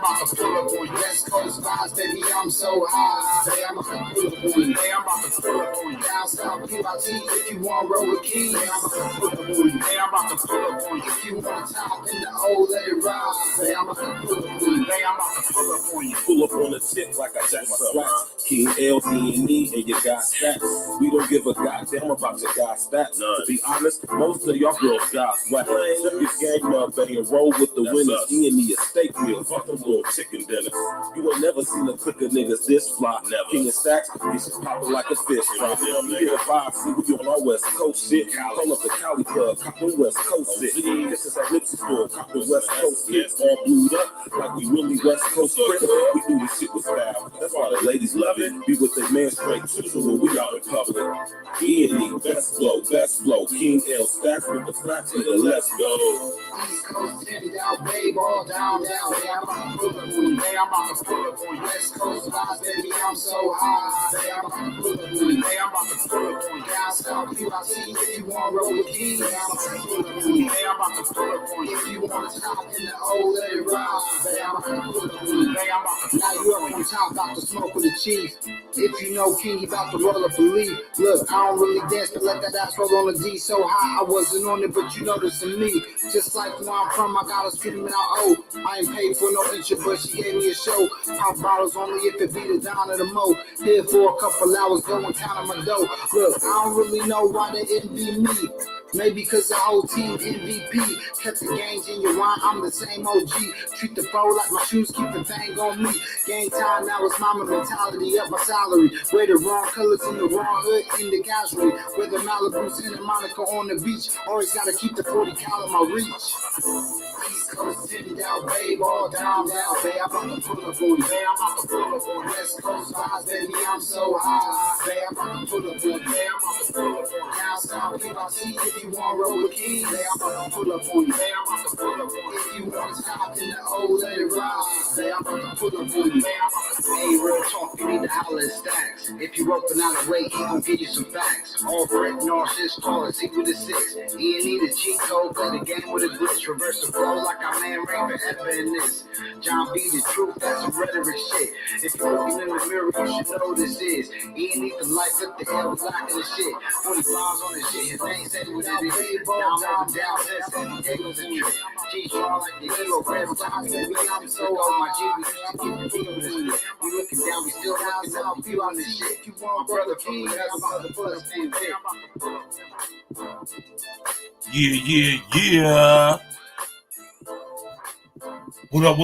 about to pull up on you. West Coast vibes, baby, I'm so high. Say I'm about to pull up on you. Hey, I'm about to pull up on you. Down south, QIT, if you want roll with keys. Hey, I'm about to pull up on you. Hey, I'm about to pull up on you. If you want to top in the old, let it ride. Say I'm about to pull up on you. Hey, I'm about to pull up on you. Pull up on the tip like I jack my slaps. King L, E.N.E, and you got stats. We don't give a goddamn about your guys' stats. To be honest, most of y'all girls got swag. Step your game up, baby, and roll with the winners. E.N.E a steak meal, fuck them little chicken dinners. You ain't never seen a clique of niggas this fly. Never. King of stacks, this is popping like a fish fry. You get a vibe, see we on our West Coast shit. Call up the Cali Club, copping West Coast shit. This is our Lipsy store, copping West Coast shit. All blued up, like we really West Coast grip. We do this shit with style. That's why the ladies love it. Be with their man straight to when we out in public. E.N.E, best flow. King L, stacks with the flats, nigga, let's go. East Coast, titty down, babe, all down. Hey, I'm about to pull up on you. Hey, I'm about to pull up on you. West Coast vibes, baby, I'm so high. Hey, I'm about to pull up on you. Hey, I'm about to pull up on you. Down south, QIC, if you want roll with keys. Hey, I'm about to pull up on you. Hey, I'm about to pull up on you. If you want to top in the old, let it ride. Hey, I'm about to pull up on you. Hey, I'm about to now you up on top, about to smoke with the chief. If you know King, he about to roll up a leaf. Look, I don't really dance, but let that ass roll on the D so high. I wasn't on it, but you noticed in me. Just like where I'm from, I got a screaming out, oh. I ain't paid for no intro, but she gave me a show. Pop bottles only if it be the down of the mo. Here for a couple hours, going counting my dough. Look, I don't really know why they envy me. Maybe cause the whole team MVP. Kept the games in your wine, I'm the same OG. Treat the foe like my shoes, keep the thing on me. Game time, now it's mama mentality, up my salary. Wear the wrong colors in the wrong hood, in the casualty. Wear the Malibu, Santa Monica on the beach. Always gotta keep the 40 cal in my reach. East Coast, city down, babe, all down. Babe, I'm about to pull up on you. Babe, I'm about to pull up on you. West Coast vibes, baby, I'm so high. Babe, I'm about to pull up on you. Babe, I'm about to pull up on you. Down south, QIC, if you want roll with keys. Babe, I'm about to pull up on you. Babe, I'm about to pull up on you. If you want to stop in the old, let it ride. Babe, I'm about to pull up on you. Babe, I'm about to hey, real talk, you need to holler at stacks. If you open out of weight, he gon' give you some facts. All written, all shit's tall, it's equal to 6. E.N.E the cheat code, play the game with a glitch. Reverse the flow like our man Rain forever in this. John B, the truth, that's some rhetoric shit. If you're looking in the mirror, you should know this is. E.N.E the life up the hell, blocking the shit. 40 bombs on the shit, his name said what it is. Down over down, says San Diego's a trip. G-Shaw like the hero, red dots, baby, I'm so old, my G, we used to keep the king of this shit. We looking down, we still looking out, feel on this shit. You want brother King, that's about to put us in there. Yeah. What up?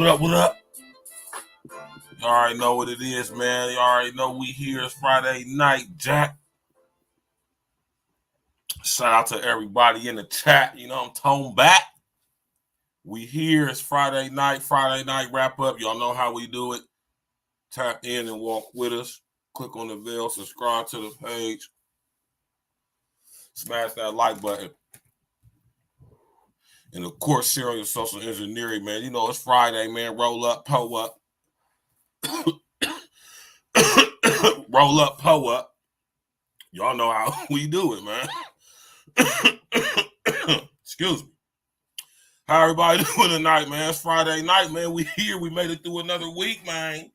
You already know what it is, man. You already know we here. It's Friday night, Jack. Shout out to everybody in the chat. You know, I'm toned back. We here. It's Friday night wrap up. Y'all know how we do it. Tap in and walk with us. Click on the bell, subscribe to the page. Smash that like button. And of course, share on your social engineering, man. You know, it's Friday, man. Roll up, po up. Roll up, po up. Y'all know how we do it, man. Excuse me. How everybody doing tonight, man? It's Friday night, man. We here. We made it through another week, man.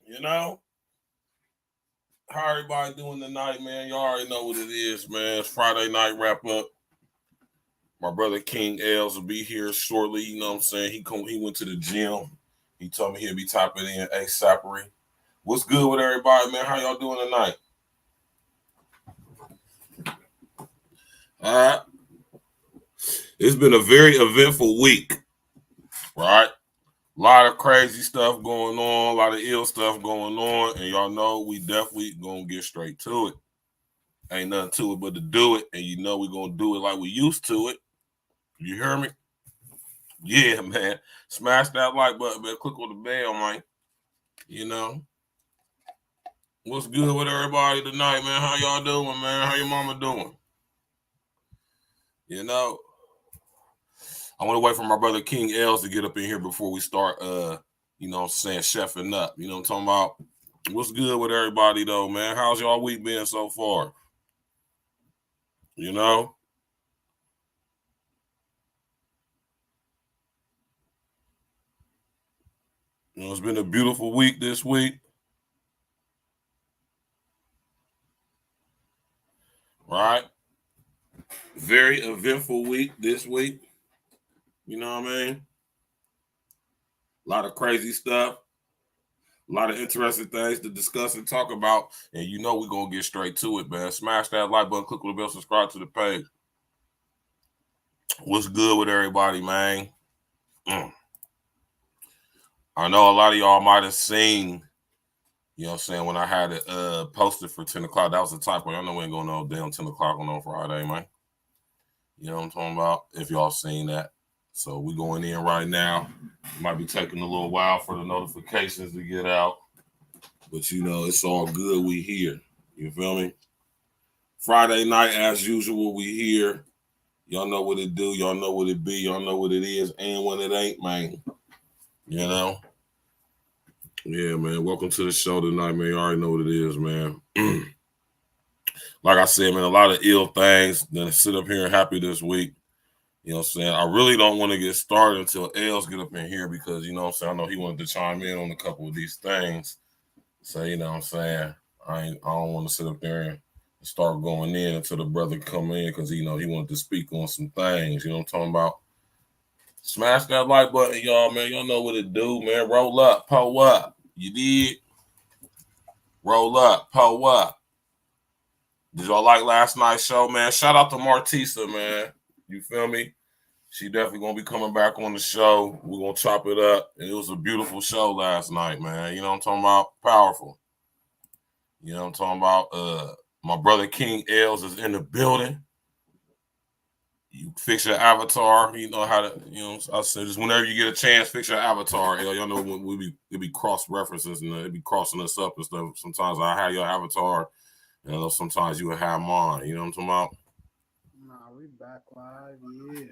You know? How everybody doing tonight, man? You already know what it is, man. It's Friday night wrap up. My brother King Els will be here shortly. You know what I'm saying? He went to the gym. He told me he'll be topping in ASAPery. What's good with everybody, man? How y'all doing tonight? All right. It's been a very eventful week, right? A lot of crazy stuff going on, a lot of ill stuff going on, and y'all know we definitely gonna get straight to it. Ain't nothing to it but to do it, and you know we gonna do it like we used to it. You hear me? Yeah, man. Smash that like button, man. Click on the bell, man. You know. What's good with everybody tonight, man? How y'all doing, man? How your mama doing? You know. I want to wait for my brother King Els to get up in here before we start, you know what I'm saying, chefing up. You know what I'm talking about? What's good with everybody, though, man? How's y'all week been so far? You know? You know, it's been a beautiful week this week. Right? Very eventful week this week. You know what I mean? A lot of crazy stuff. A lot of interesting things to discuss and talk about. And you know we're going to get straight to it, man. Smash that like button, click on the bell, subscribe to the page. What's good with everybody, man? I know a lot of y'all might have seen, you know what I'm saying, when I had it posted for 10 o'clock. That was a typo. Y'all know we ain't going no damn 10 o'clock on Friday, man. You know what I'm talking about? If y'all seen that. So we going in right now. Might be taking a little while for the notifications to get out. But, you know, it's all good. We here. You feel me? Friday night, as usual, we here. Y'all know what it do. Y'all know what it be. Y'all know what it is. And when it ain't, man. You know? Yeah, man. Welcome to the show tonight, man. You already know what it is, man. Like I said, man, a lot of ill things. Then sit up here and happy this week. You know what I'm saying? I really don't want to get started until Els get up in here because, you know what I'm saying, I know he wanted to chime in on a couple of these things. So, you know what I'm saying? I don't want to sit up there and start going in until the brother come in because, you know, he wanted to speak on some things. You know what I'm talking about? Smash that like button, y'all, man. Y'all know what it do, man. Roll up, pull up. You did? Roll up, pull up. Did y'all like last night's show, man? Shout out to Martisa, man. You feel me? She definitely going to be coming back on the show. We're going to chop it up. And it was a beautiful show last night, man. You know what I'm talking about? Powerful. You know what I'm talking about? My brother King Els is in the building. You fix your avatar. You know how to, you know, I said just whenever you get a chance, fix your avatar. Y'all know when it be cross references and it be crossing us up and stuff. Sometimes I have your avatar. You know, sometimes you will have mine. You know what I'm talking about? Nah, we back live, yeah.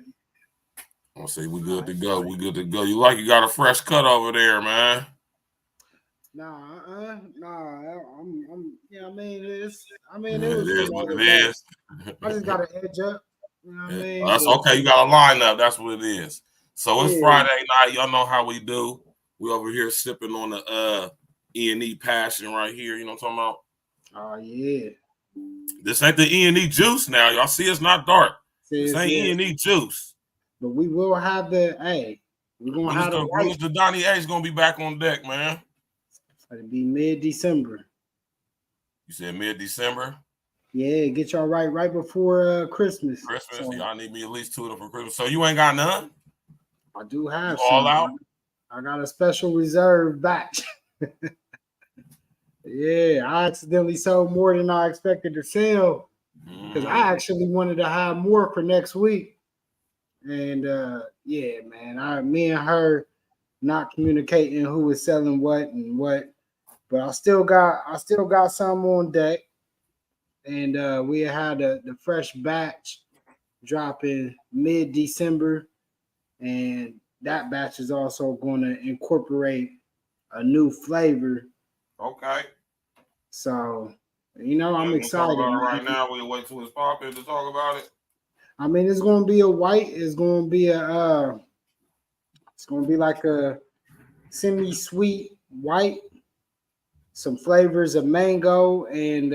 I'll say we good to go. We good to go. You got a fresh cut over there, man. Nah, I'm yeah, I mean, it was It is what it is. I just got an edge up. You know what I mean? That's okay. You got a lineup. That's what it is. So it's Friday night. Y'all know how we do. We over here sipping on the E.N.E passion right here. You know what I'm talking about? Oh, yeah. This ain't the E.N.E juice now. Y'all see it's not dark. This ain't E.N.E juice. But we will have we're going to have the when is the Donnie A's going to be back on deck, man? It'll be mid-December. You said mid-December? Yeah, get y'all right before Christmas. So, y'all need me at least 2 of them for Christmas. So you ain't got none? I do have some. All out? I got a special reserve batch. Yeah, I accidentally sold more than I expected to sell because I actually wanted to have more for next week. And yeah, man, me and her not communicating who was selling what and what, but I still got some on deck. And we had the fresh batch dropping mid-December, and that batch is also going to incorporate a new flavor. Okay. So, you know, I'm excited. Talk about it right now. We'll wait till it's popping to talk about it. I mean, it's going to be a white. It's going to be it's going to be like a semi-sweet white. Some flavors of mango and,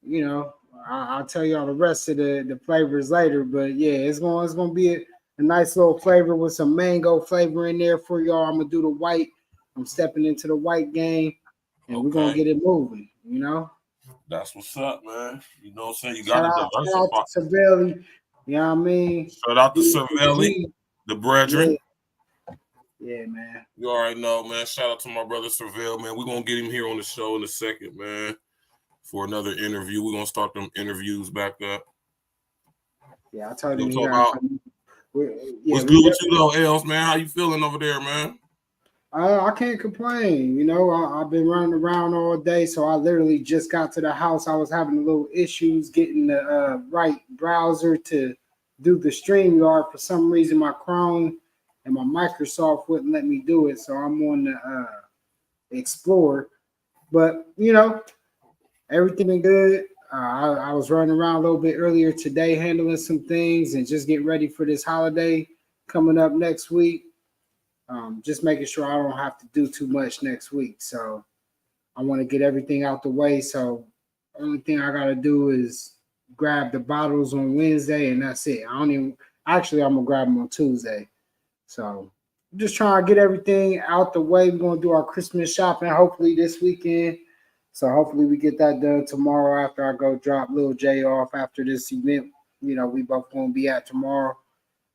you know, I'll tell y'all the rest of the flavors later. But yeah, it's going to be a nice little flavor with some mango flavor in there for y'all. I'm going to do the white. I'm stepping into the white game. And we're going to get it moving, you know? That's what's up, man. You know what I'm saying? You got to diversify. Shout out to Cervelli. You know what I mean? Shout out to Cervelli, the brethren. Yeah, man. You already know, man. Shout out to my brother Cervelli, man. We're going to get him here on the show in a second, man, for another interview. We're going to start them interviews back up. Yeah, I told him. What's good with you, though, Els, man? How you feeling over there, man? I can't complain. You know, I've been running around all day, so I literally just got to the house. I was having a little issues getting the right browser to do the StreamYard. For some reason, my Chrome and my Microsoft wouldn't let me do it, so I'm on the Explorer. But, you know, everything is good. I was running around a little bit earlier today handling some things and just getting ready for this holiday coming up next week. Just making sure I don't have to do too much next week. So I want to get everything out the way. So only thing I got to do is grab the bottles on Wednesday, and that's it. I'm gonna grab them on Tuesday. So I'm just trying to get everything out the way. We're gonna do our Christmas shopping hopefully this weekend. So hopefully we get that done tomorrow after I go drop Lil J off after this event. We both gonna be at tomorrow.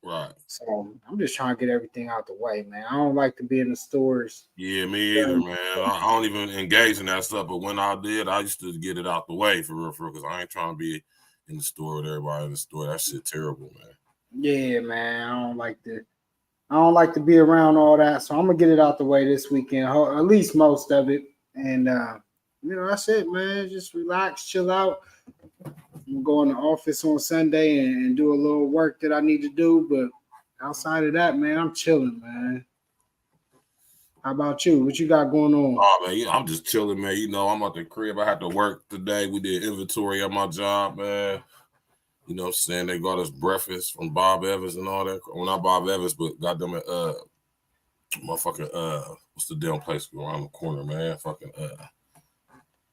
Right. So I'm just trying to get everything out the way, man. I don't like to be in the stores. Yeah, me either, man. I don't even engage in that stuff. But when I did, I used to get it out the way for real, because I ain't trying to be in the store with everybody in the store. That shit terrible, man. Yeah, man. I don't like to be around all that. So I'm gonna get it out the way this weekend, at least most of it. And that's it, man. Just relax, chill out. I'm going to the office on Sunday and do a little work that I need to do. But outside of that, man, I'm chilling, man. How about you? What you got going on? Oh, man, I'm just chilling, man. I'm at the crib. I had to work today. We did inventory at my job, man. You know what I'm saying? They got us breakfast from Bob Evans and all that. Well, not Bob Evans, but got them at motherfucking what's the damn place around the corner, man? Fucking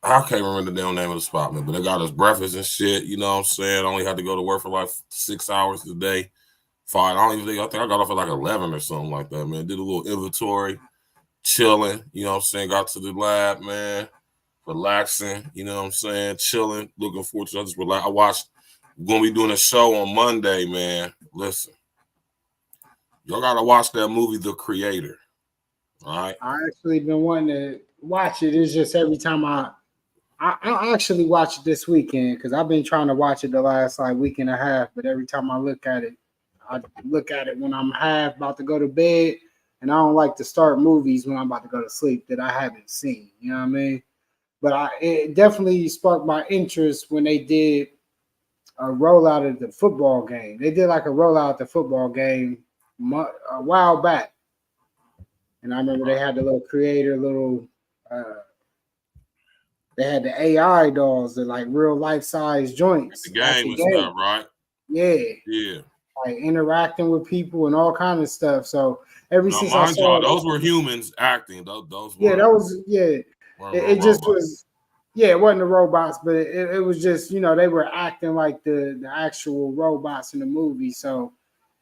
I can't remember the damn name of the spot, man. But they got us breakfast and shit. You know what I'm saying? I only had to go to work for like 6 hours a day. 5. I think I got off at like 11 or something like that, man. Did a little inventory, chilling. You know what I'm saying? Got to the lab, man. Relaxing. You know what I'm saying? Chilling. Looking forward to it. I just relax. We're going to be doing a show on Monday, man. Listen. Y'all got to watch that movie, The Creator. All right? I actually been wanting to watch it. It's just every time I actually watch it this weekend because I've been trying to watch it the last week and a half. But every time I look at it when I'm half about to go to bed. And I don't like to start movies when I'm about to go to sleep that I haven't seen. You know what I mean? But it definitely sparked my interest when they did a rollout of the football game. They did like a rollout of the football game a while back. And I remember they had the little creator, they had the AI dolls, the like real life size joints. The game and stuff, right? Yeah. Yeah. Like interacting with people and all kinds of stuff. So since I saw those were humans acting. Those were, it just was. Yeah, it wasn't the robots, but it was just, they were acting like the actual robots in the movie. So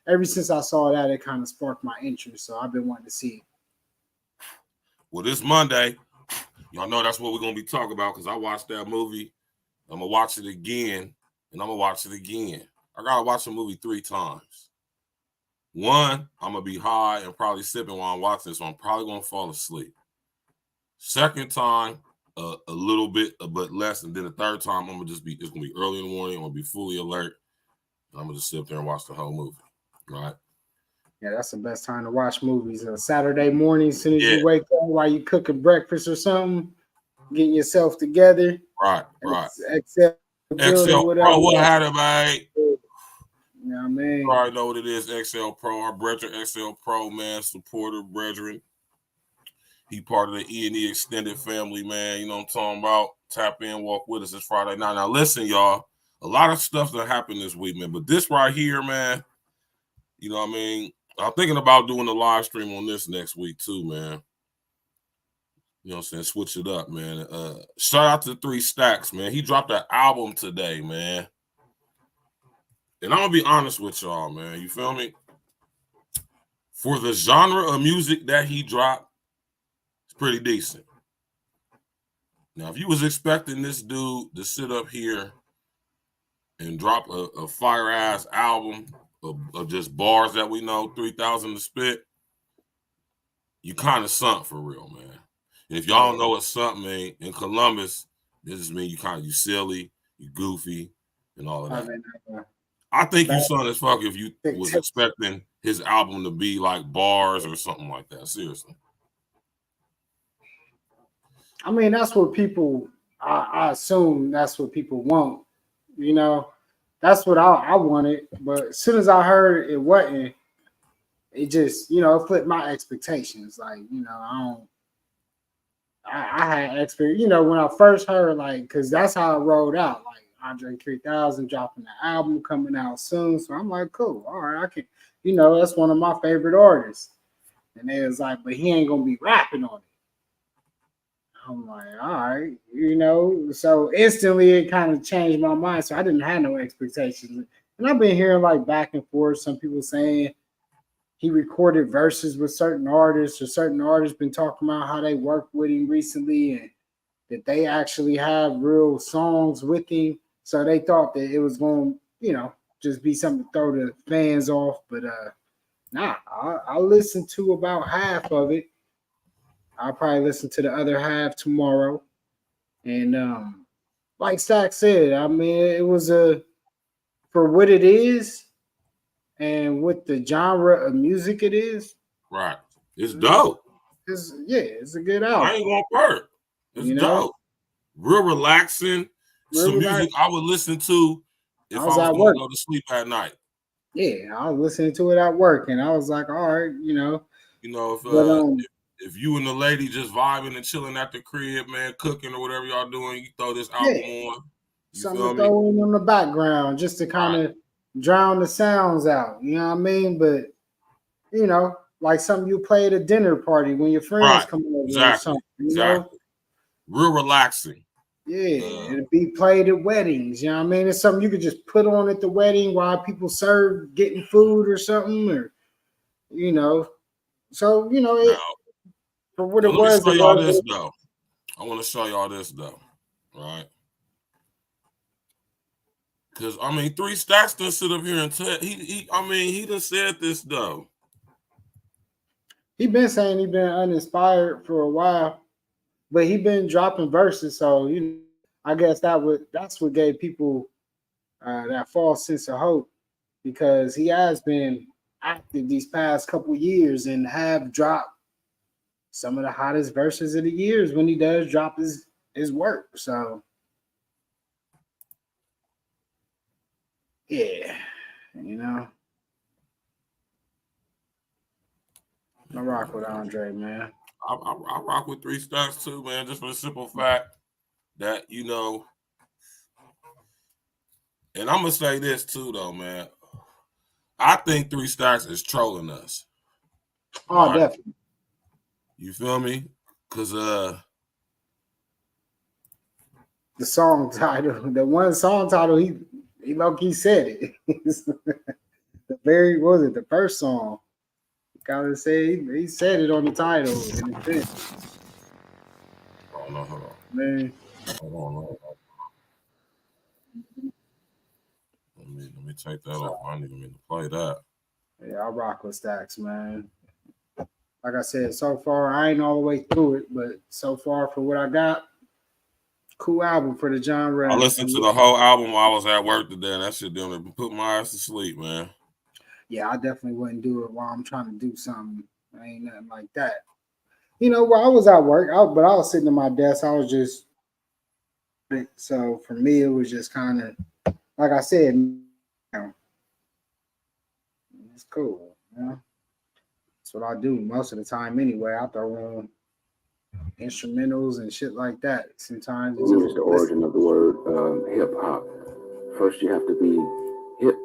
ever since I saw that, it kind of sparked my interest. So I've been wanting to see it. Well, this Monday, y'all know that's what we're going to be talking about because I watched that movie. I'm going to watch it again, and I'm going to watch it again. I got to watch a movie 3 times. One, I'm going to be high and probably sipping while I'm watching, so I'm probably going to fall asleep. Second time, a little bit, but less. And then the third time, it's going to be early in the morning. I'm going to be fully alert. And I'm going to just sit there and watch the whole movie. Right? Yeah, that's the best time to watch movies. Saturday morning, as soon as you wake up while you cooking breakfast or something, getting yourself together. Right. Excel Pro, what had it, man? You know what I mean? You already know what it is, XL Pro. Our brethren, XL Pro, man, supporter, brethren. He part of the E.N.E extended family, man. You know what I'm talking about? Tap in, walk with us. It's Friday night. Now, listen, y'all. A lot of stuff that happened this week, man. But this right here, man, you know what I mean? I'm thinking about doing a live stream on this next week, too, man. You know what I'm saying? Switch it up, man. Shout out to 3 Stacks, man. He dropped an album today, man. And I'm going to be honest with y'all, man. You feel me? For the genre of music that he dropped, it's pretty decent. Now, if you was expecting this dude to sit up here and drop a fire-ass album of just bars that we know, 3,000 to spit, you kind of sunk for real, man. And if y'all don't know what something mean, in Columbus, this just mean you silly, you goofy, and all of that. I think you son as fuck if you was expecting his album to be like bars or something like that. Seriously. I mean, that's what people, I assume that's what people want. You know, that's what I wanted. But as soon as I heard it wasn't, it just, it flipped my expectations. Like, I had experience, when I first heard, because that's how it rolled out. Like, Andre 3000 dropping the album coming out soon. So I'm like, cool. All right, I can, that's one of my favorite artists. And they was like, but he ain't gonna be rapping on it. I'm like, all right, you know. So instantly it kind of changed my mind. So I didn't have no expectations. And I've been hearing like back and forth, some people saying he recorded verses with certain artists, or certain artists been talking about how they worked with him recently and that they actually have real songs with him. So they thought that it was going to, you know, just be something to throw the fans off. But nah, I listened to about half of it. I'll probably listen to the other half tomorrow. And like Stack said, I mean, it was for what it is and what the genre of music it is. Right. It's dope. It's a good I album. ain't gonna hurt. It's You know, dope. Real relaxing. Some music I would listen to if I was at gonna work. go to sleep at night. Yeah, I was listening to it at work, and I was like, all right, you know. You know, But if you and the lady just vibing and chilling at the crib, man, cooking or whatever y'all doing, you throw this album on. You something feel to me? throw in the background just to kind of drown the sounds out. You know what I mean? But you know, like something you play at a dinner party when your friends come over or something. You know, real relaxing. Yeah, it'd be played at weddings. You know what I mean? It's something you could just put on at the wedding while people serve getting food or something, or you know. So you know, for what it was, let me show y'all this though. I want to show y'all this though, right? Because I mean, 3 Stacks done sit up here and tell he done said this though. He been saying he been uninspired for a while, but he been dropping verses. So you know, I guess that's what gave people that false sense of hope, because he has been active these past couple years and have dropped some of the hottest verses of the years when he does drop his work. So yeah, you know, I rock with Andre, man. I rock with 3 Stacks too, man, just for the simple fact that, you know, and I'm gonna say this too though, man. I think 3 Stacks is trolling us. Oh, right? Definitely. You feel me? Cause the song title, the one song title, he low-key said it. The first song. Gotta say he said it on the title in the thing. Hold on. Man. Hold on. Let me take that off. I didn't even mean to play that. Yeah, I rock with Stacks, man. Like I said, so far I ain't all the way through it, but so far for what I got, cool album for the genre. I listened to the whole album while I was at work today, and that shit done put my ass to sleep, man. Yeah, I definitely wouldn't do it while I'm trying to do something. I ain't nothing like that. You know, while I was at work, but I was sitting at my desk. I was just, so for me, it was just kind of, like I said, you know, it's cool. You know? That's what I do most of the time anyway. I throw on instrumentals and shit like that. Sometimes it's just the origin of the word hip hop. First, you have to be hip,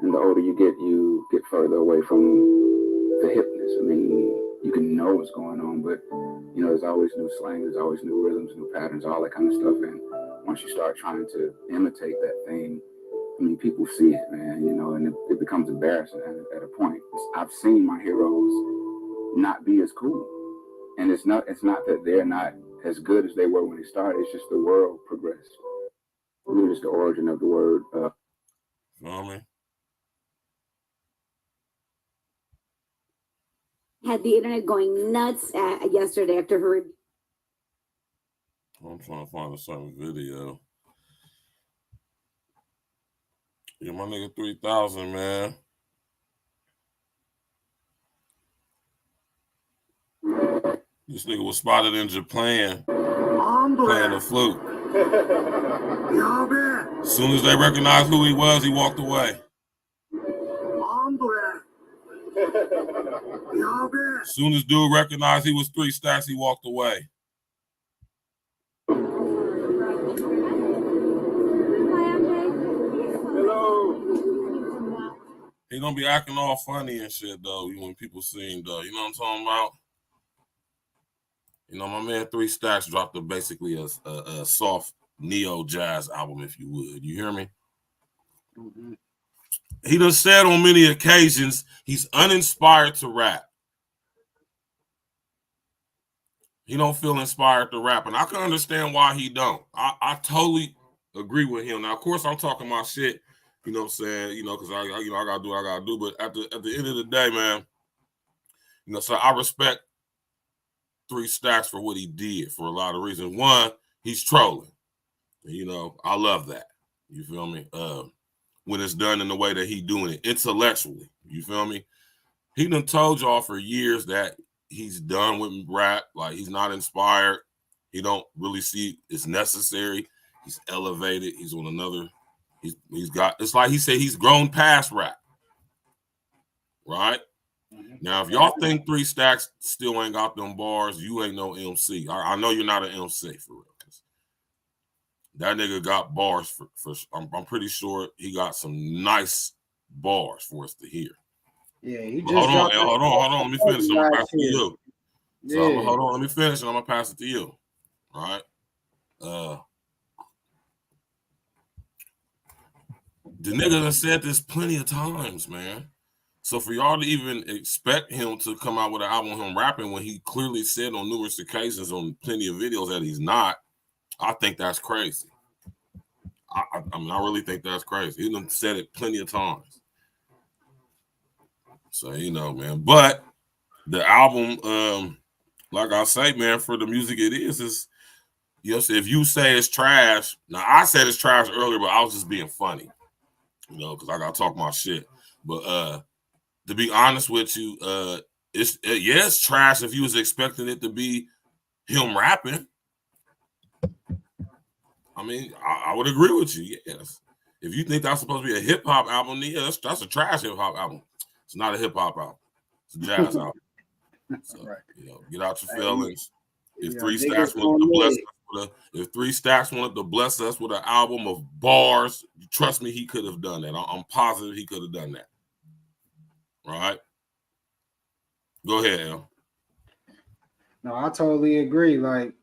and the older you get further away from the hipness. I mean, you can know what's going on, but you know, there's always new slang, there's always new rhythms, new patterns, all that kind of stuff. And once you start trying to imitate that thing, I mean, people see it, man, you know, and it becomes embarrassing at a point. I've seen my heroes not be as cool. And it's not that they're not as good as they were when they started. It's just the world progressed. I mean, it's the origin of the word. You know me? Had the internet going nuts yesterday after her. I'm trying to find a certain video. Yeah, my nigga 3000, man. This nigga was spotted in Japan playing the flute. As soon as they recognized who he was, he walked away. As soon as dude recognized he was 3 Stacks, he walked away. He gonna be acting all funny and shit though when people see him though. You know what I'm talking about? You know, my man 3 Stacks dropped basically a soft neo jazz album, if you would. You hear me? Mm-hmm. He done said on many occasions he's uninspired to rap. He don't feel inspired to rap, and I can understand why he don't. I totally agree with him. Now, of course, I'm talking my shit. You know what I'm saying? You know, because I gotta do what I gotta do. But at the end of the day, man, you know, so I respect 3 Stacks for what he did for a lot of reasons. One, he's trolling. You know, I love that. You feel me? When it's done in the way that he doing it intellectually. You feel me? He done told y'all for years that he's done with rap. Like, he's not inspired. He don't really see it's necessary. He's elevated. He's on another. He's got. It's like he said he's grown past rap. Right? Now, if y'all think 3 Stacks still ain't got them bars, you ain't no MC. I know you're not an MC for real. That nigga got bars for I'm pretty sure he got some nice bars for us to hear. Yeah, he just hold on. Let me finish. I'm gonna pass it to you. Yeah. So hold on, let me finish and I'm gonna pass it to you. All right. The nigga done said this plenty of times, man. So for y'all to even expect him to come out with an album him rapping when he clearly said on numerous occasions on plenty of videos that he's not, I think that's crazy. I mean, I really think that's crazy. He done said it plenty of times. So, you know, man. But the album, like I say, man, for the music it is, you know, if you say it's trash, now I said it's trash earlier, but I was just being funny, you know, because I got to talk my shit. But to be honest with you, it's trash if you was expecting it to be him rapping. I mean, I would agree with you. Yes, if you think that's supposed to be a hip hop album, yeah, that's a trash hip hop album. It's not a hip hop album. It's a jazz album. So, right. You know, get out your feelings. If 3 Stacks wanted to bless us with an album of bars, trust me, he could have done that. I'm positive he could have done that. All right. Go ahead, Al. No, I totally agree. Like,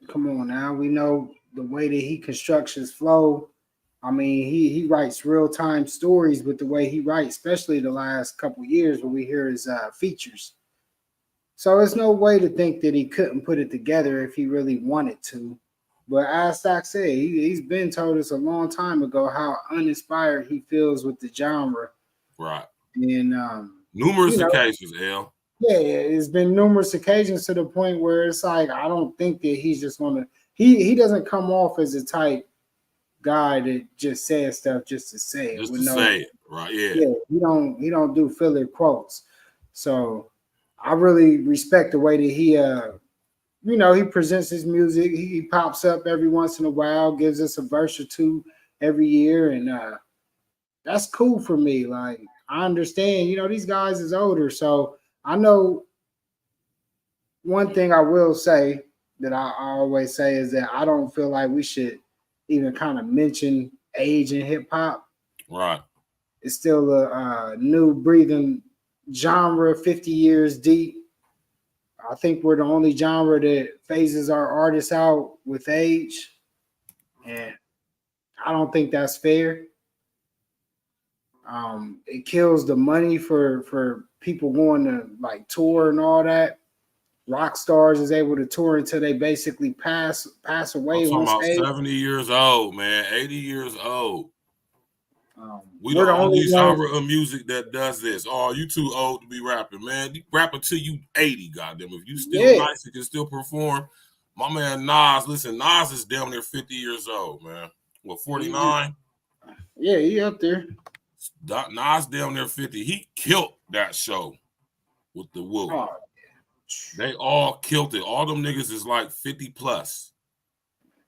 come on now. We know the way that he constructs his flow. I mean, he writes real-time stories with the way he writes, especially the last couple of years when we hear his features. So there's no way to think that he couldn't put it together if he really wanted to. But as Stock said, he's been told us a long time ago how uninspired he feels with the genre. Right. And numerous occasions, Al. Yeah, it's been numerous occasions to the point where it's like, I don't think that he's just gonna he doesn't come off as a type guy that just says stuff just to say it. Just to say it, right? Yeah. Yeah, he don't do filler quotes. So I really respect the way that he you know, he presents his music. He pops up every once in a while, gives us a verse or two every year, and that's cool for me. Like, I understand, you know, these guys is older, so I know one thing I will say that I always say is that I don't feel like we should even kind of mention age in hip hop. Right. It's still a new breathing genre, 50 years deep. I think we're the only genre that phases our artists out with age. And I don't think that's fair. It kills the money for people going to like tour and all that. Rock stars is able to tour until they basically pass away. I'm talking about 70 years old, man, 80 years old. We the only genre of music that does this. Oh, you too old to be rapping, man. You rap until you 80, goddamn. If you still nice, you can still perform. My man Nas, listen, Nas is down there 50 years old, man. What, 49? Yeah, he up there. Nas down there 50. He killed that show with the Woo. Oh. They all killed it. All them niggas is like 50 plus.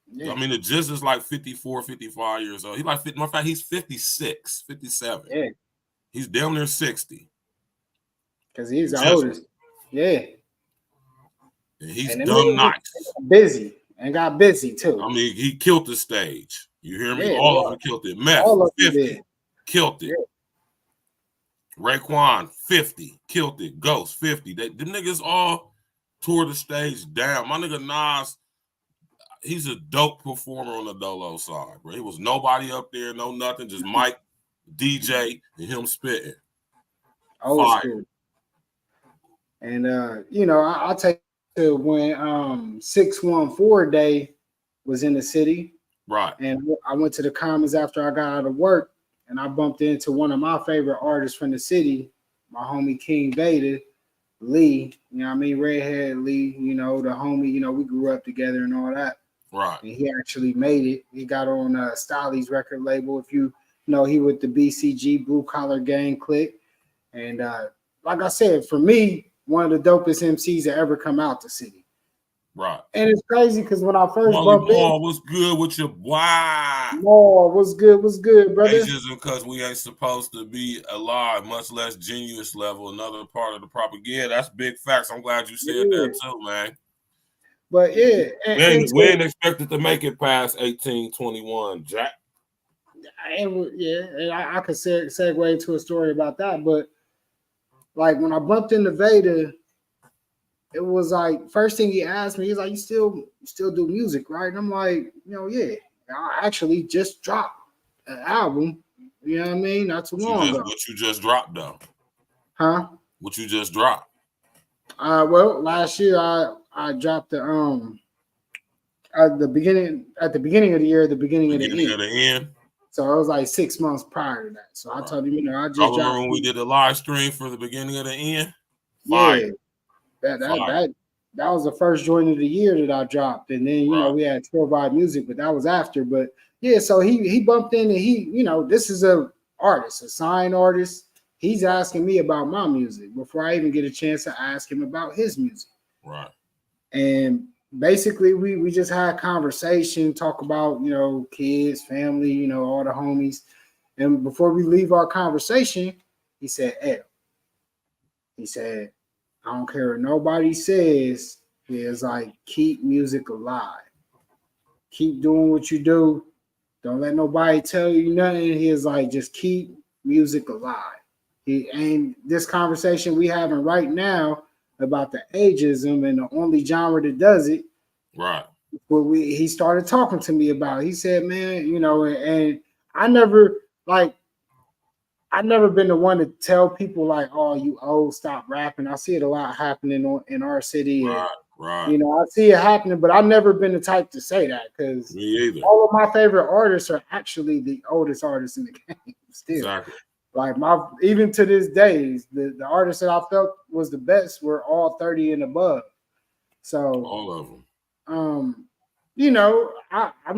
Yeah. I mean, the Jizz is like 54, 55 years old. He's like 50. In fact, he's 56, 57. Yeah. He's down there 60. Because he's the oldest. Yeah. And he's dumb nice. Busy. And got busy too. I mean, he killed the stage. You hear me? Yeah, all of them killed it. Meth, all of 50, killed it. Yeah. Raekwon 50, killed it. Ghost 50. Them niggas all tore the stage down. My nigga Nas, he's a dope performer on the Dolo side, bro. He was nobody up there, no nothing, just Mike, DJ, and him spitting. Old school. And I'll take to when 614 Day was in the city. Right. And I went to the Commons after I got out of work, and I bumped into one of my favorite artists from the city, my homie King Beta, Lee. You know what I mean? Redhead Lee, the homie, we grew up together and all that. Right. And he actually made it. He got on Stylie's record label. If you know, he with the BCG Blue Collar Gang clique. And like I said, for me, one of the dopest MCs that ever come out the city. Right. And it's crazy because when I first bumped in, what's good with your what's good, brother? Ageism because we ain't supposed to be alive, much less genius level. Another part of the propaganda. That's big facts. I'm glad you said that too, man. But yeah, we ain't expected to make it past 1821, Jack. And I could segue into a story about that, but like when I bumped into Vader, it was like first thing he asked me, he's like, "You still do music, right?" And I'm like, yeah. I actually just dropped an album. You know what I mean? Not too long ago. What you just dropped though? Huh? What you just dropped? Well, last year I dropped at the beginning of the year, the beginning of the end. So it was like 6 months prior to that. So I told him, I just remember when we did the live stream for the beginning of the end. Yeah, that was the first joint of the year that I dropped, and then we had 12 Vibe Music, but that was after. But yeah, so he bumped in, and this is a artist, a signed artist. He's asking me about my music before I even get a chance to ask him about his music. Right. And basically, we just had a conversation, talk about kids, family, all the homies. And before we leave our conversation, he said, "Hey," he said, "I don't care what nobody says. It's like keep music alive. Keep doing what you do. Don't let nobody tell you nothing." He is like, just keep music alive. And this conversation we having right now about the ageism and the only genre that does it. Right. He started talking to me about it. He said, "Man, and I never been the one to tell people like, oh, you old, stop rapping." I see it a lot happening in our city. Right. I see it happening, but I've never been the type to say that because all of my favorite artists are actually the oldest artists in the game still. Exactly. Like even to this day, the artists that I felt was the best were all 30 and above. So all of them. I'm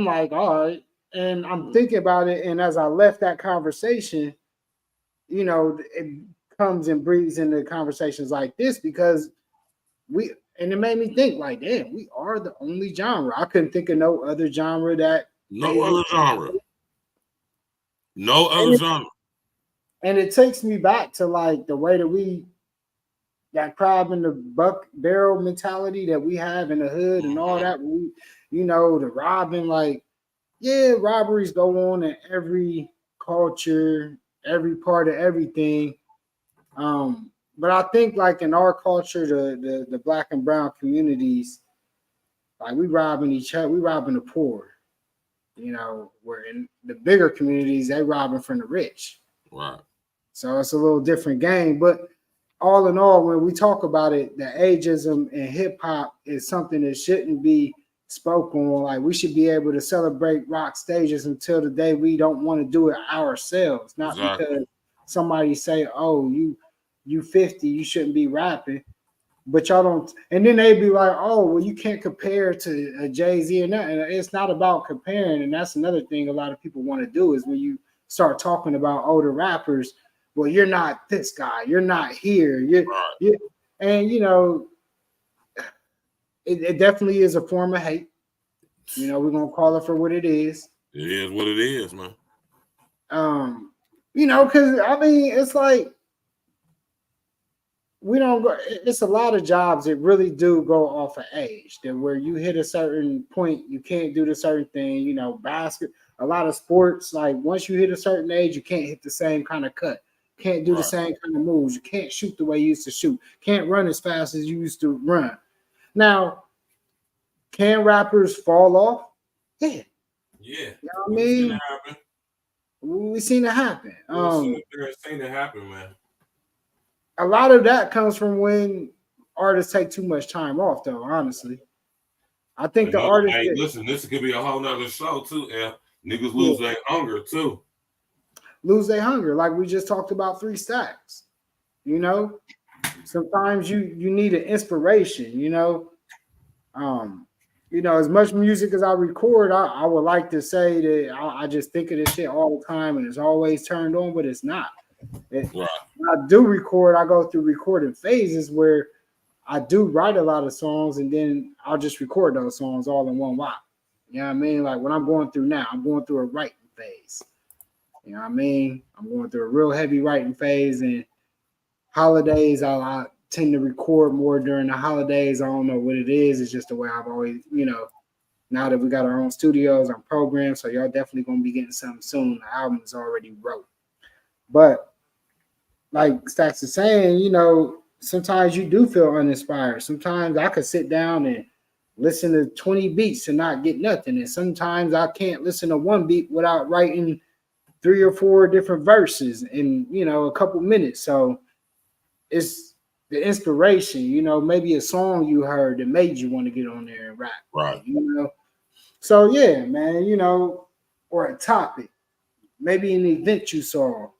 like, all right. And I'm thinking about it. And as I left that conversation, it comes and breathes into conversations like this because and it made me think like, damn, we are the only genre. I couldn't think of no other genre No other genre. And it takes me back to like the way that that crab in the buck barrel mentality that we have in the hood and all that. The robbing, robberies go on in every culture, every part of everything. But I think like in our culture, the black and brown communities, like we robbing each other, we robbing the poor. Where in the bigger communities, they robbing from the rich. Right. So it's a little different game. But all in all, when we talk about it, the ageism in hip hop is something that shouldn't be spoken on. Like we should be able to celebrate rock stages until the day we don't want to do it ourselves, not because somebody say, "Oh, you 50, you shouldn't be rapping," but y'all don't. And then they be like, "Oh, well, you can't compare to a Jay-Z and that." And it's not about comparing. And that's another thing a lot of people want to do is when you start talking about older rappers, well, you're not this guy, you're not here, and it definitely is a form of hate. We're gonna call it for what it is. It is what it is, man. Because I mean, it's like we don't go. It's a lot of jobs that really do go off of age. That where you hit a certain point, you can't do the certain thing. A lot of sports, like once you hit a certain age, you can't hit the same kind of cut. Can't do the same kind of moves. You can't shoot the way you used to shoot. Can't run as fast as you used to run. Now, can rappers fall off? Yeah. Yeah. You know what I mean? We've seen it happen. Seen it happen, man. A lot of that comes from when artists take too much time off, though, honestly. I think the artists... Hey, listen, this could be a whole nother show, too, yeah. Niggas lose their hunger, too. Lose their hunger, like we just talked about 3 Stacks. You know? Sometimes you need an inspiration, you know? You know, as much music as I record, I would like to say that I just think of this shit all the time and it's always turned on, but it's not. When I do record, I go through recording phases where I do write a lot of songs and then I'll just record those songs all in one whop. You know what I mean? Like what I'm going through now, I'm going through a writing phase. You know what I mean? I'm going through a real heavy writing phase, and holidays, I tend to record more during the holidays. I don't know what it is. It's just the way I've always, you know, now that we got our own studios, I'm programmed, so y'all definitely going to be getting something soon. The album is already wrote. But like Stacks is saying, you know, sometimes you do feel uninspired. Sometimes I could sit down and listen to 20 beats and not get nothing. And sometimes I can't listen to one beat without writing 3 or 4 different verses in, you know, a couple minutes. So it's the inspiration, you know, maybe a song you heard that made you want to get on there and rap. Right. You know? So yeah, man, you know, or a topic, maybe an event you saw.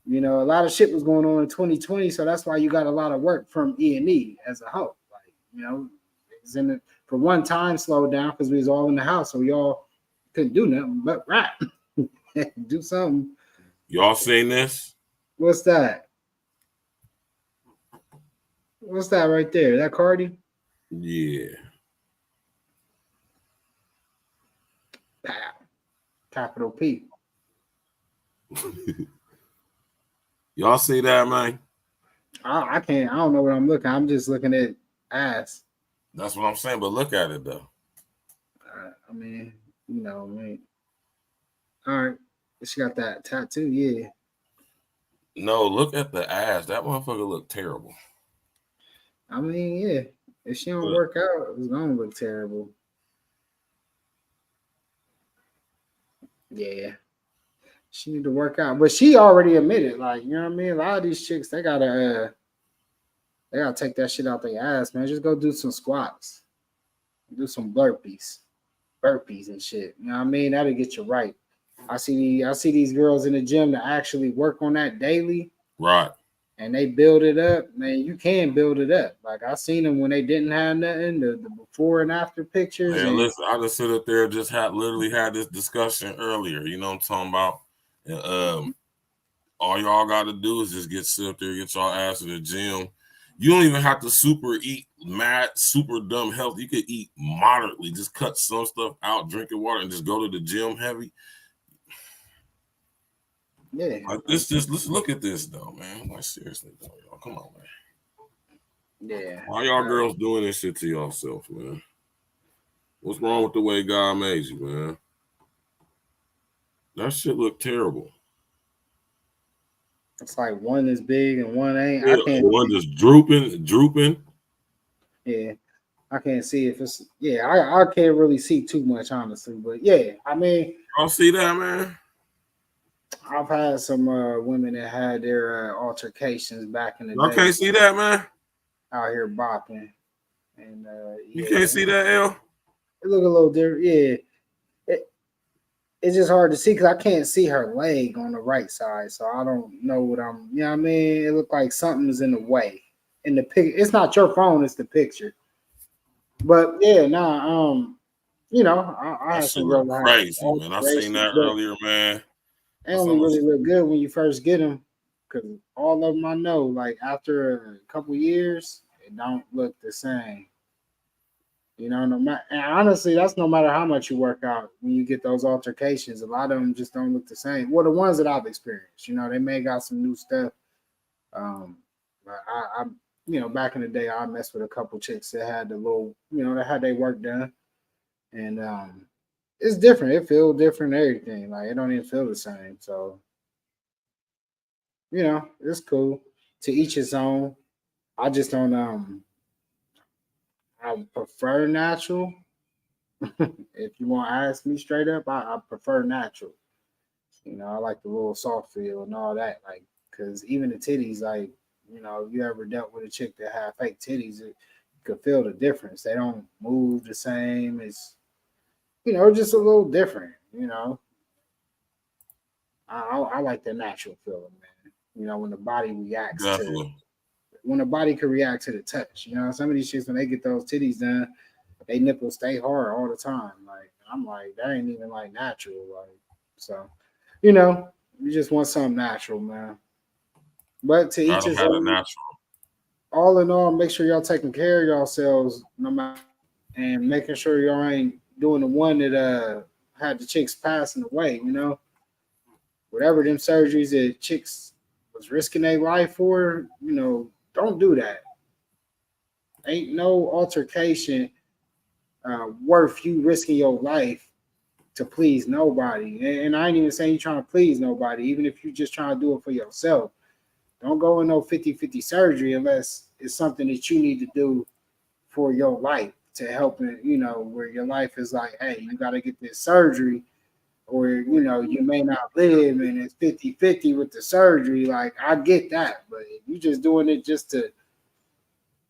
You know, a lot of shit was going on in 2020, so that's why you got a lot of work from E.N.E as a whole. Like, you know, it was in it for one time slowed down because we was all in the house, so y'all couldn't do nothing but rap. Do something. Y'all seen this? What's that? What's that right there? That Cardi? Yeah. Pow. Capital P. Y'all see that, man? I can't. I don't know what I'm looking. I'm just looking at ass. That's what I'm saying, but look at it, though. I mean, you know, man. All right. She got that tattoo, yeah. No, look at the ass. That motherfucker look terrible. I mean, yeah. If she don't work out, it's gonna look terrible. Yeah. She need to work out. But she already admitted, like, you know what I mean? A lot of these chicks, they gotta take that shit out their ass, man. Just go do some squats. Do some burpees and shit. You know what I mean? That'll get you right. I see these girls in the gym that actually work on that daily. Right. And they build it up. Man, you can build it up. Like I seen them when they didn't have nothing, the before and after pictures. Man, listen, I just sit up there, just literally had this discussion earlier. You know what I'm talking about? And, all y'all got to do is just sit up there, get y'all ass to the gym. You don't even have to eat mad, super dumb health. You could eat moderately. Just cut some stuff out, drinking water, and just go to the gym heavy. Yeah. Like let's look at this though, man. Like seriously though, y'all. Come on, man. Yeah. Why y'all girls doing this shit to yourself, man? What's wrong with the way God made you, man? That shit look terrible. It's like one is big and one ain't. Yeah, I can't. One just drooping. Yeah. I can't see if it's. Yeah, I can't really see too much, honestly. But yeah, I mean. Y'all see that, man? I've had some women that had their altercations back in the day. Y'all can't see that, man? Out here bopping. And you can't see that, L? It look a little different. Yeah. It's just hard to see because I can't see her leg on the right side. So I don't know what I'm, you know what I mean? It looked like something's in the way. In the pic, it's not your phone, it's the picture. But yeah, you know, I had some real crazy, man. I seen that earlier, man. They only really look good when you first get them, because all of them I know, like after a couple years, it don't look the same. You know, and honestly, that's no matter how much you work out. When you get those altercations, a lot of them just don't look the same. Well, the ones that I've experienced, you know, they may got some new stuff. But I you know, back in the day, I messed with a couple chicks that had the little, you know, that had their work done, and it's different. It feels different. Everything like it don't even feel the same. So you know, it's cool. To each his own. I just don't I prefer natural. If you want to ask me straight up, I prefer natural. You know, I like the little soft feel and all that. Like, cause even the titties, like, you know, if you ever dealt with a chick that had fake titties, you could feel the difference. They don't move the same. It's, you know, just a little different. You know, I like the natural feeling, man. You know, when the body reacts to Definitely. when the body can react to the touch. You know, some of these chicks when they get those titties done, they nipples stay hard all the time. Like I'm like, that ain't even like natural. Like so, you know, you just want something natural, man. But to each Gotta his have it own. natural. All in all, make sure y'all taking care of yourselves, no matter, and making sure y'all ain't doing the one that had the chicks passing away. You know, whatever them surgeries that chicks was risking their life for. You know, don't do that. Ain't no altercation worth you risking your life to please nobody. And I ain't even saying you trying to please nobody, even if you just trying to do it for yourself. Don't go in no 50-50 surgery unless it's something that you need to do for your life to help it, you know, where your life is like, hey, you got to get this surgery or, you know, you may not live and it's 50-50 with the surgery. Like, I get that. But if you just doing it just to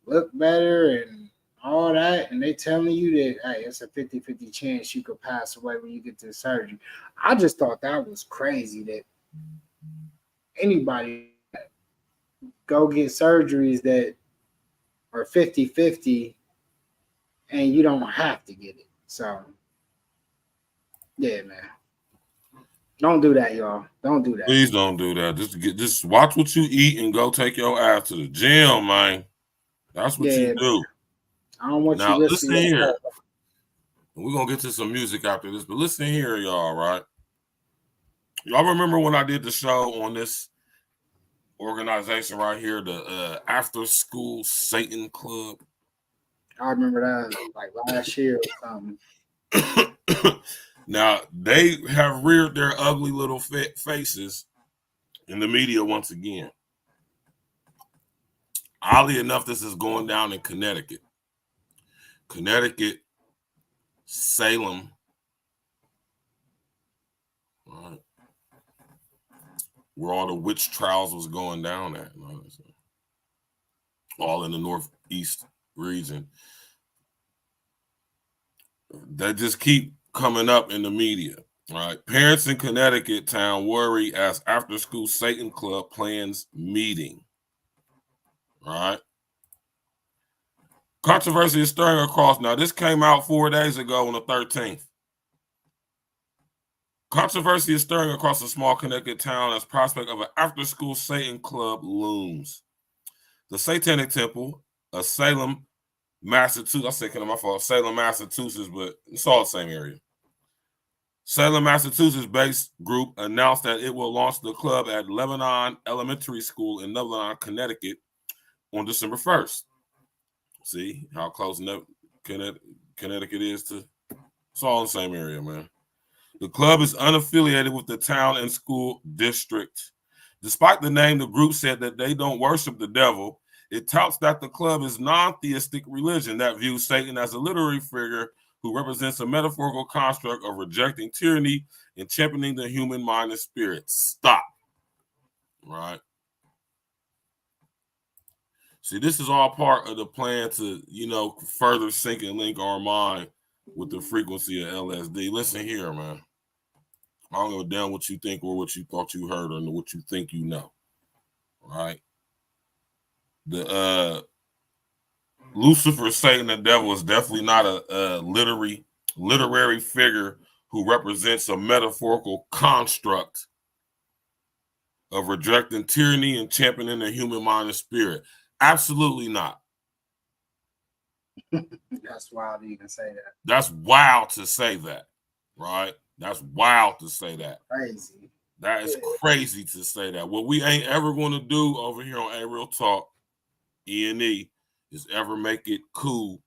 look better and all that, and they telling you that, hey, it's a 50-50 chance you could pass away when you get this surgery. I just thought that was crazy that anybody go get surgeries that are 50-50 and you don't have to get it. So, yeah, man. Don't do that, y'all. Don't do that. Please don't do that. Just watch what you eat and go take your ass to the gym, man. That's what Yeah, you man. do. I don't want you Now risking listen your here. health. We're gonna get to some music after this, but listen here, y'all, right? Y'all remember when I did the show on this organization right here, the After School Satan Club? I remember that like last year or something. Now they have reared their ugly little faces in the media once again. Oddly enough, this is going down in Connecticut. Connecticut, Salem, right, where all the witch trials was going down at, all in the northeast region. That just keep coming up in the media. Right. Parents in Connecticut town worry as after school Satan Club plans meeting. Right. Controversy is stirring across. Now, this came out 4 days ago on the 13th. Controversy is stirring across a small Connecticut town as prospect of an after school Satan Club looms. The Satanic Temple, a Salem, Massachusetts. I said, my fault, Salem, Massachusetts, but it's all the same area. Salem, Massachusetts-based group announced that it will launch the club at Lebanon Elementary School in Lebanon, Connecticut on December 1st. See how close Connecticut is to, it's all in the same area, man. The club is unaffiliated with the town and school district. Despite the name, the group said that they don't worship the devil. It touts that the club is non-theistic religion that views Satan as a literary figure who represents a metaphorical construct of rejecting tyranny and championing the human mind and spirit. Stop. Right? See, this is all part of the plan to, further sync and link our mind with the frequency of LSD. Listen here, man. I don't give a damn what you think or what you thought you heard or what you think you know. Right? The Lucifer, Satan, the devil is definitely not a literary figure who represents a metaphorical construct of rejecting tyranny and championing the human mind and spirit. Absolutely not. That's wild to even say that. That's wild to say that, right? That's wild to say that. Crazy. That is crazy to say that. What we ain't ever going to do over here on A Real Talk, E.N.E, is ever make it cool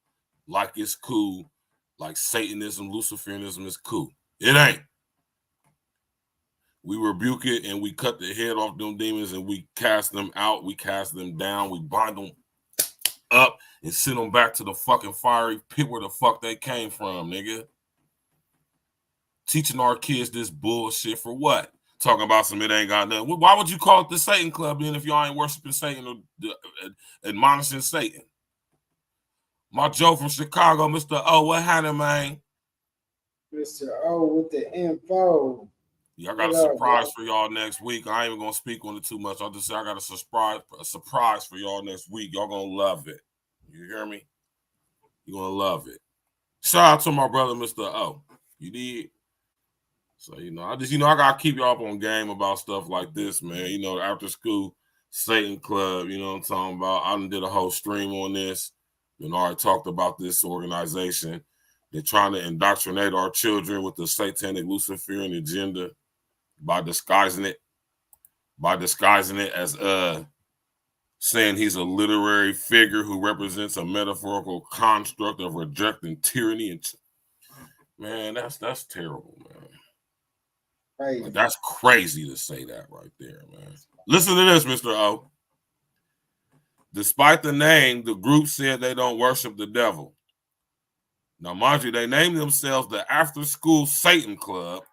like it's cool, like Satanism, Luciferianism is cool. It ain't. We rebuke it and we cut the head off them demons and we cast them out. We cast them down. We bind them up and send them back to the fucking fiery pit where the fuck they came from, nigga. Teaching our kids this bullshit for what? Talking about some it ain't got nothing. Why would you call it the Satan Club then if y'all ain't worshiping Satan or admonishing Satan? My Joe from Chicago, Mr. O, what happened, man? Mr. O with the info. Yeah, I got a surprise for y'all next week. I ain't even gonna speak on it too much. I'll just say I got a surprise for y'all next week. Y'all gonna love it. You hear me? You're gonna love it. Shout out to my brother, Mr. O. You did. So, I gotta keep y'all up on game about stuff like this, man. After school Satan Club, you know what I'm talking about. I did a whole stream on this. I already talked about this organization. They're trying to indoctrinate our children with the satanic Luciferian agenda by disguising it as saying he's a literary figure who represents a metaphorical construct of rejecting tyranny. And man, that's terrible, man. Crazy. That's crazy to say that right there, man. Listen to this, Mr. O. Despite the name, the group said they don't worship the devil. Now, mind you, they named themselves the After School Satan Club,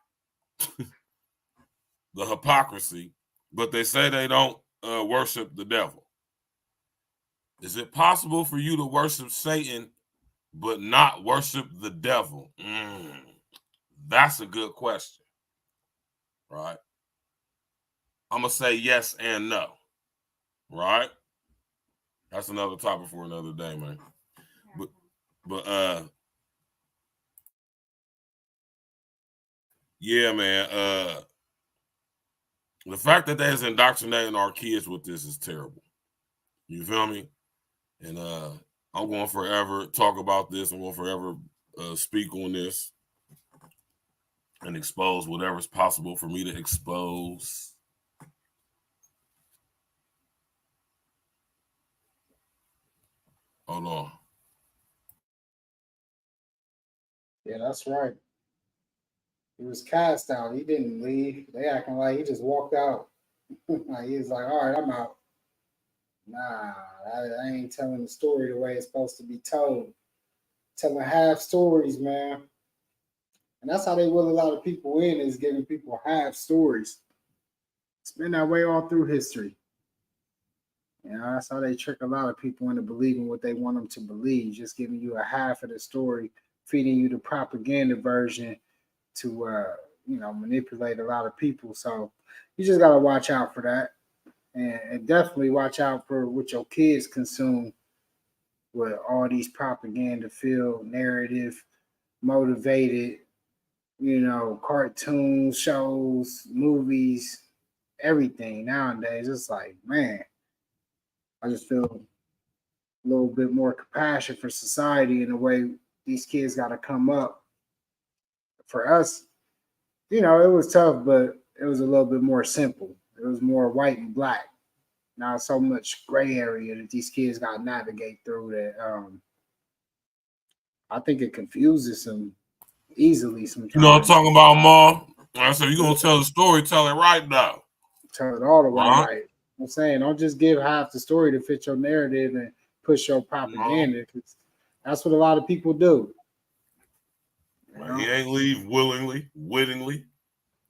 the hypocrisy, but they say they don't worship the devil. Is it possible for you to worship Satan but not worship the devil? That's a good question, right? I'm going to say yes and no, right? That's another topic for another day, man. But yeah, man. The fact that they're indoctrinating our kids with this is terrible. You feel me? And I'm going to forever talk about this. I'm going to forever speak on this and expose whatever's possible for me to expose. Hold on. Yeah, that's right. He was cast out. He didn't leave. They acting like he just walked out. Like he was like, all right, I'm out. Nah, I ain't telling the story the way it's supposed to be told. Telling half stories, man. And that's how they will a lot of people in, is giving people half stories. It's been that way all through history. That's how they trick a lot of people into believing what they want them to believe, just giving you a half of the story, feeding you the propaganda version to manipulate a lot of people. So you just got to watch out for that, and definitely watch out for what your kids consume with all these propaganda filled, narrative motivated, cartoons, shows, movies, everything nowadays. It's like, man, I just feel a little bit more compassion for society in the way these kids got to come up. For us, it was tough, but it was a little bit more simple. It was more white and black. Not so much gray area that these kids got to navigate through that I think it confuses them easily sometimes. You know what I'm talking about, Ma? I said, you're going to tell the story, tell it right now. Tell it all the way right. I'm saying, don't just give half the story to fit your narrative and push your propaganda. Cause that's what a lot of people do. He ain't leave willingly, wittingly,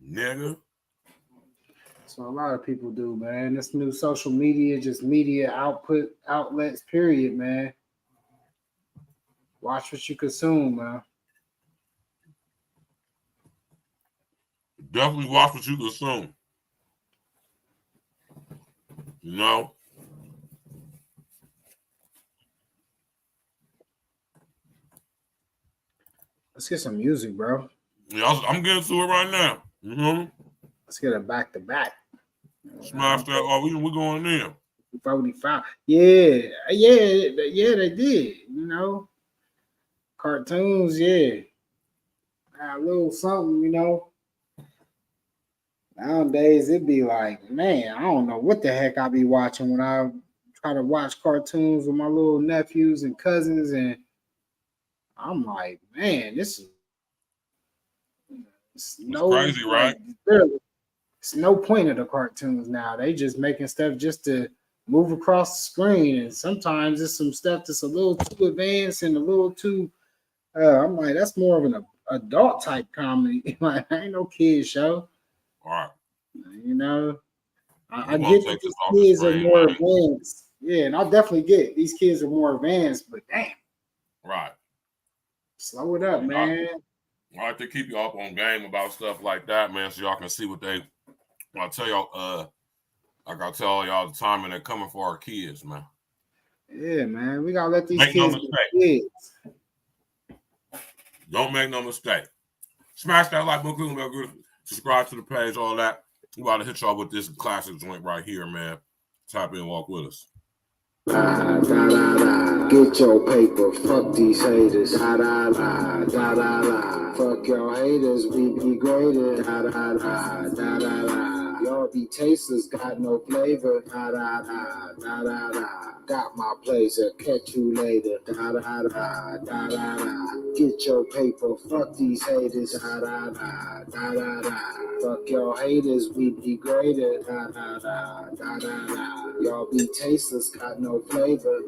nigga. So a lot of people do, man. This new social media, just media outlets, period, man. Watch what you consume, man. Definitely watch what you consume. Let's get some music, bro. Yeah, I'm getting to it right now. Let's get it back to back. Smash that. Oh, we going in. 45. Yeah, they did. Cartoons, yeah. A little something, Nowadays, it'd be like, man, I don't know what the heck I be watching when I try to watch cartoons with my little nephews and cousins, and I'm like, man, this is it's crazy, right? it's no point of the cartoons now. They just making stuff just to move across the screen, and sometimes it's some stuff that's a little too advanced and a little too. I'm like, that's more of an adult type comedy. Like, ain't no kid show. All right. You know, I get that these kids are more advanced. Yeah, and I definitely get these kids are more advanced, but damn. Right. Slow it up, man. I like to keep y'all up on game about stuff like that, man, so y'all can see what they. I tell y'all, like I tell y'all all the time, and they're coming for our kids, man. Yeah, man, we gotta let these kids be kids. Don't make no mistake. Smash that like button, subscribe to the page, all that. We about to hit y'all with this classic joint right here, man. Tap in, walk with us. Get your paper, fuck these haters. Fuck your haters, we be greater. Y'all be tasters, got no flavor. Got my blazer, catch you later. Get your paper, fuck these haters. Fuck your haters, we be greater. Y'all be tasters, got no flavor.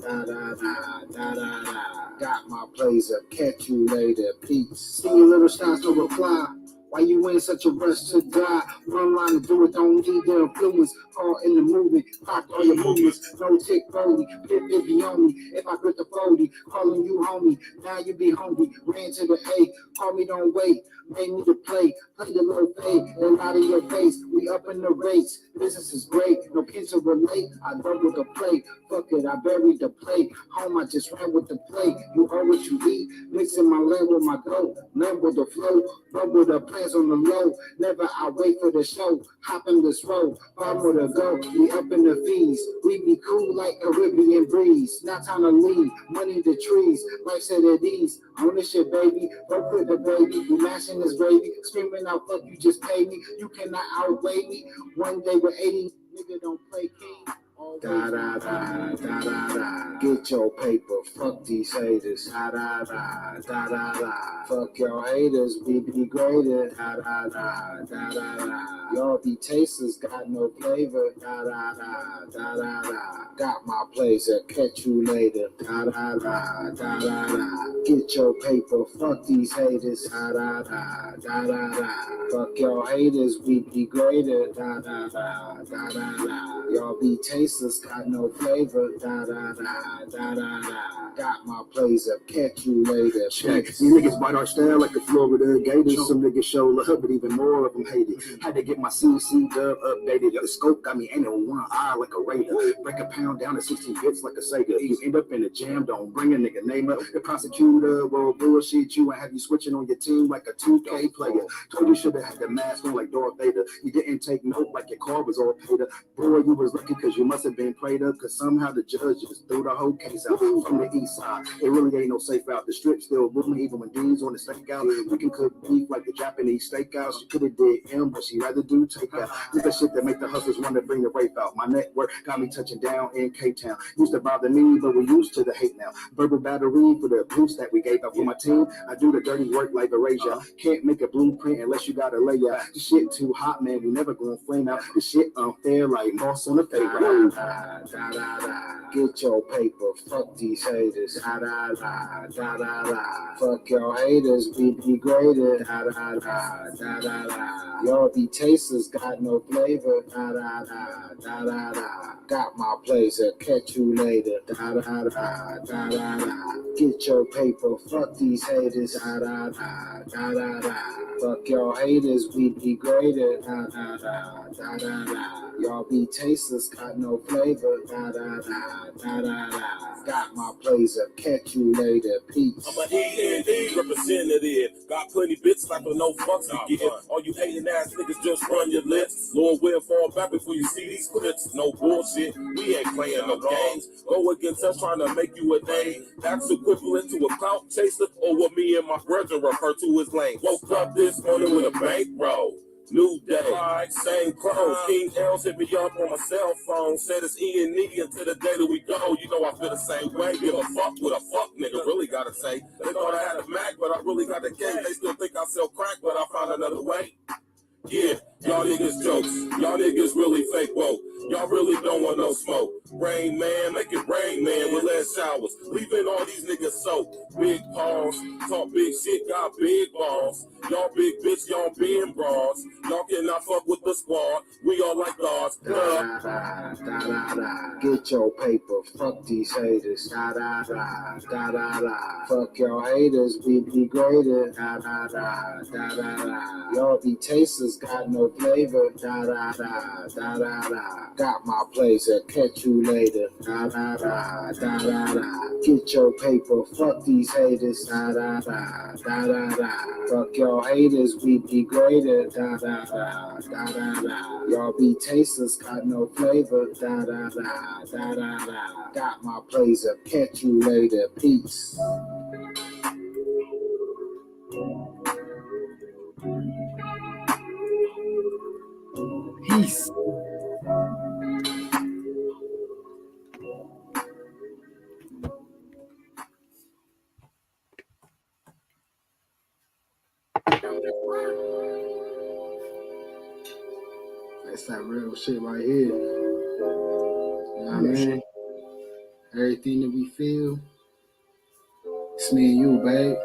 Got my blazer, catch you later. Peace. See your little shots, no reply. Why you in such a rush to die? One line to do it, don't need the influence. All in the movement, pop all your movements. No tick, Foley, 50 on me. If I grip the 40, calling you homie. Now you be hungry, ran to the A. Call me, don't wait. Made me to play the little fade, and out of your face. We up in the race. Business is great, no kids to relate. I doubled the plate, fuck it, I buried the plate. Home, I just ran with the plate. You heard what you eat, mixing my land with my goat. Land with the flow, bubble the plans on the low. Never I wait for the show. Hop in this road, farm with a go. We up in the fees, we be cool like Caribbean breeze. Not time to leave, money the trees. Life said at ease, own this shit, baby. Don't quit the baby, we mashing this baby. Screaming out, fuck you, just pay me. You cannot outweigh me. One day we're 80, nigga don't play king. Get your paper, fuck these haters. Fuck your haters, we be greater. Y'all be tasters, got no flavor. Got my blazer, catch you later. Get your paper, fuck these haters. Fuck your haters, we be greater. Y'all be tasters, got no flavor. Got my blazer, catch you later. Check. These niggas bite our style like the Florida Gators. Some niggas show love, but even more of them hate it. Had to get my CC dub updated. The scope got me aiming on one eye like a Raider. Break a pound down to 16 bits like a Sega. You end up in the jam, don't bring a nigga name up. The prosecutor will bullshit you and have you switching on your team like a 2K player. Told you should have had the mask on like Darth Vader. You didn't take note like your car was all paid up. Boy, you was lucky because you must have been played up, because somehow the judge just threw the whole case out from the east side. It really ain't no safe out. The strip still booming even when D's on the stakeout. We can cook beef like the Japanese steakhouse. She could have did M, but she rather do takeout. This the shit that make the hustlers want to bring the rape out. My network got me touching down in K-Town. Used to bother me, but we used to the hate now. Verbal battery for the abuse that we gave out for my team. I do the dirty work like Erasure. Can't make a blueprint unless you got a layout. This shit too hot, man. We never gonna flame out. This shit unfair like moss on the paper. Get your paper, fuck these haters. Fuck your haters, we be greater. Y'all be tasters, got no flavor. Got my blazer, catch you later. Get your paper, fuck these haters. Fuck your haters, we be greater. Y'all be tasters, got no flavor. Got my blazer, catch you later. Peace. I'm an E.N.E representative. Got plenty bits like with no fucks to give. All you hating ass niggas just run your lips. Lord will fall back before you see these clips. No bullshit, we ain't playing no games. Go against us trying to make you a name. That's equivalent to a clout chaser, or what me and my brethren refer to as lame. Woke up this morning with a bankroll. New day, same clothes. King L's hit me up on my cell phone. Said it's E.N.E until the day that we go. You know I feel the same way. Give a fuck with a fuck nigga. Really gotta say. They thought I had a Mac, but I really got the game. They still think I sell crack, but I found another way. Yeah, Y'all niggas jokes. Y'all niggas really fake woke. Y'all really don't want no smoke. Rain man, make it rain man with less showers. Leaving all these niggas soaked. Big paws, talk big shit, got big balls. Y'all big bitch, y'all being bras. Y'all cannot fuck with the squad. We all like dogs. Da, da, da, da, da. Get your paper, fuck these haters. Da, da, da, da, da, da. Fuck your haters, we be greater. Da, da, da, da, da, da. Y'all be tasters, got no flavor. Da, da, da, da, da, da. Got my place, I'll catch you later. Da, da, da, da, da, da. Get your paper, fuck these haters. Da, da, da, da, da, da. Fuck your haters, we be greater. Da, da, da, da, da, da. Y'all be tasters, got no flavor. Da, da, da, da, da, da. Got my place, I'll catch you later. Peace. Peace. That's that real shit right here. You know what I mean? Everything that we feel, it's me and you, babe.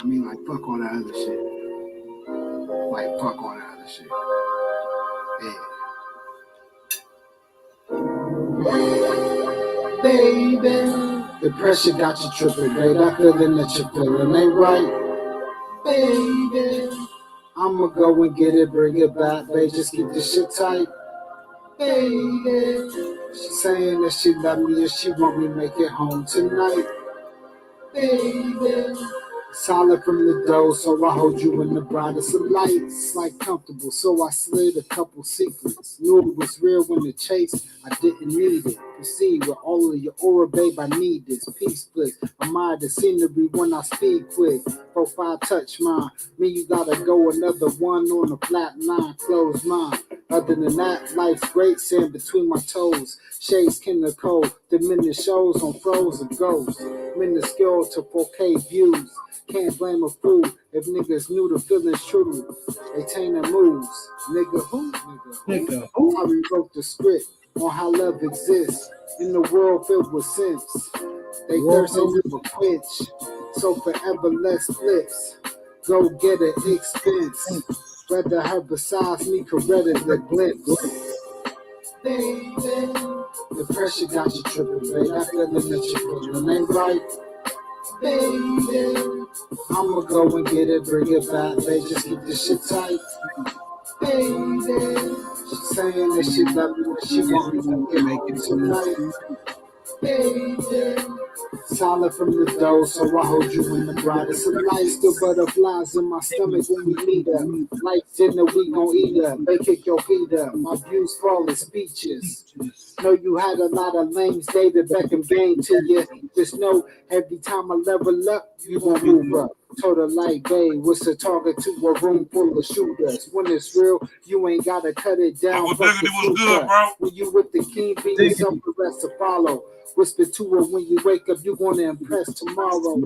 I mean, like, fuck all that other shit. Like, fuck all that other shit. Yeah. Baby, the pressure got you tripping, babe. That feeling that you're feeling ain't right. Baby, I'ma go and get it, bring it back, babe. Just keep this shit tight. Baby, she saying that she love me and she want me to make it home tonight. Baby, solid from the door, so I hold you in the brightest of lights. Like comfortable, so I slid a couple secrets. Knew it was real when the chase, I didn't need it. Proceed with all of your aura, babe, I need this. Peace split, admire the scenery when I speed quick. Profile touch mine, me you gotta go another one on the flat line, close mine. Other than that, life's great, sand between my toes. Shades kin the cold, diminish shows on frozen ghosts. Minuscule to 4K views. Can't blame a fool if niggas knew the feeling's true. They taint their moves. Nigga who? Nigga who? I rewrote the script on how love exists in the world filled with simps. They thirst and never quench, so forever less flips. Go get an expense. Whether her besides me corrected the glimpse. Baby, the pressure got you tripping, babe. That feeling that you're feeling ain't right. Baby, I'ma go and get it, bring it back, babe. Just keep this shit tight. Baby, she's saying that she love me, that she want me to make it tonight. Baby, solid from the door, so I hold you in the brightest of lights. The butterflies in my stomach when we meet up. Like dinner, we gon' eat up. They kick your feet up. My views fall in speeches. Know you had a lot of lames, they the Beckham game to you. Just know every time I level up, you gon' move up. Told her like, babe, what's the target to a room full of shooters? When it's real, you ain't gotta cut it down. Uncle Biggity was good, bro. When you with the king, be yourself, the rest to follow. Whisper to her when you wake up, you gonna impress tomorrow.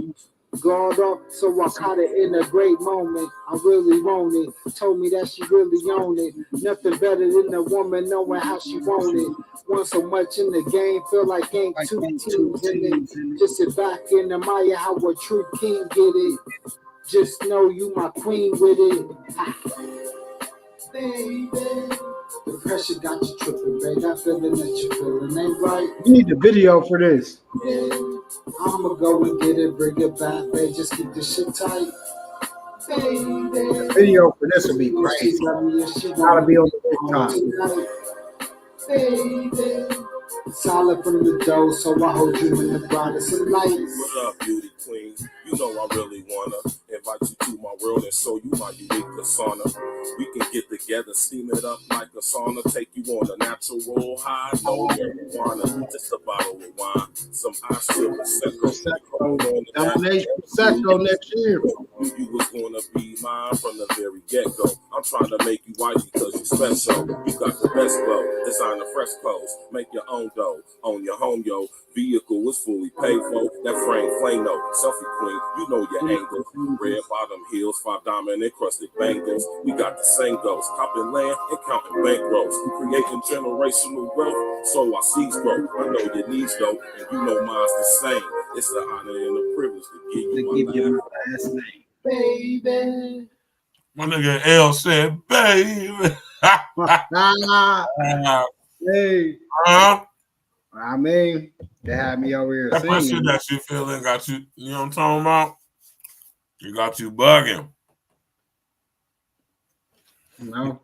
Guard up, so I caught it in a great moment. I really want it. Told me that she really owned it. Nothing better than a woman knowing how she want it. Want so much in the game, feel like ain't two teams in it. Just sit back and admire how a true king get it. Just know you my queen with it. Baby, the pressure got you tripping, babe. That feeling that you feeling ain't right. You need the video for this. Yeah, I'ma go and get it, bring it back, babe. Just keep this shit tight. Baby, The video for this will be crazy. Gotta be on the TikTok. Baby, solid from the door, so I hold you in the brightest of lights. What up, beauty queen? You know I really wanna invite you to my world and show you my unique persona. We can get together, steam it up like a sauna, take you on a natural high, no marijuana, just a bottle of wine, some ice, Prosecco, Nomination Prosecco next year. Knew you was gonna be mine from the very get-go. I'm trying to make you white because you special. You got the best flow, design the fresh clothes, make your own dough, own your home, yo. Vehicle was fully paid for, that frame flame note, selfie queen, you know your angles. Red bottom heels, 5 diamond encrusted bangles. We got the same goals, copping land and counting bankrolls, creating generational wealth. So I seize growth. I know your needs though, and you know mine's the same. It's the honor and the privilege to give you my last name. Baby. My nigga L said, baby. Hey. Huh? I mean, they had me over here That's my shit singing. that you feeling got you, you know what I'm talking about? You got you bugging. You know,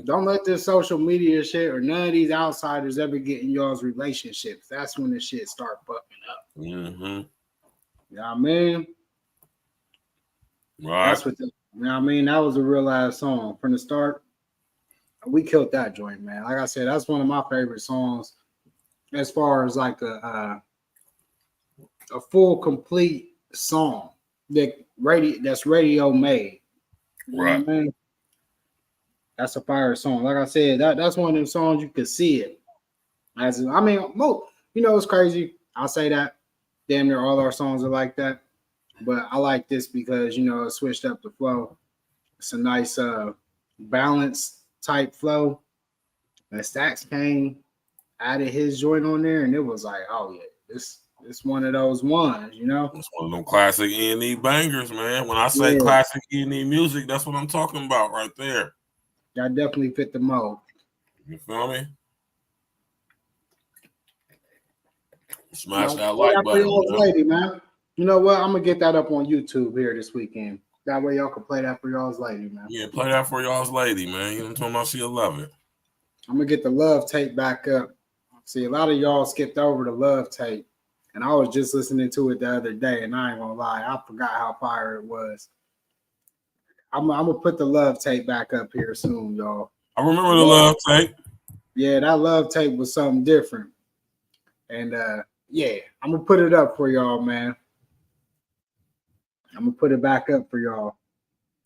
don't let this social media shit or none of these outsiders ever get in y'all's relationships. That's when the shit start fucking up. Mm-hmm. You know what I mean? Right. That's what you know what I mean? That was a real ass song from the start. We killed that joint, man. Like I said, that's one of my favorite songs as far as like a full complete song that's radio made. You right. know what I mean? That's a fire song. Like I said, that's one of them songs you could see it. It's crazy. I'll say that. Damn near all our songs are like that. But I like this because, it switched up the flow. It's a nice balanced type flow. And Stacks came, added his joint on there, and it was like, oh yeah, this one of those ones, It's one of them classic E.N.E bangers, man. When I say classic E.N.E music, that's what I'm talking about right there. That definitely fit the mold. You feel me? Smash that like button, lady, man. You know what? I'm gonna get that up on YouTube here this weekend. That way y'all can play that for y'all's lady, man. Yeah, play that for y'all's lady, man. You know what I'm talking about? She'll love it. I'm gonna get the love tape back up. See, a lot of y'all skipped over the love tape, and I was just listening to it the other day, and I ain't gonna lie, I forgot how fire it was. I'm gonna put the love tape back up here soon, y'all. I remember the love tape. Yeah, that love tape was something different. And yeah, I'm gonna put it up for y'all, man. I'm gonna put it back up for y'all.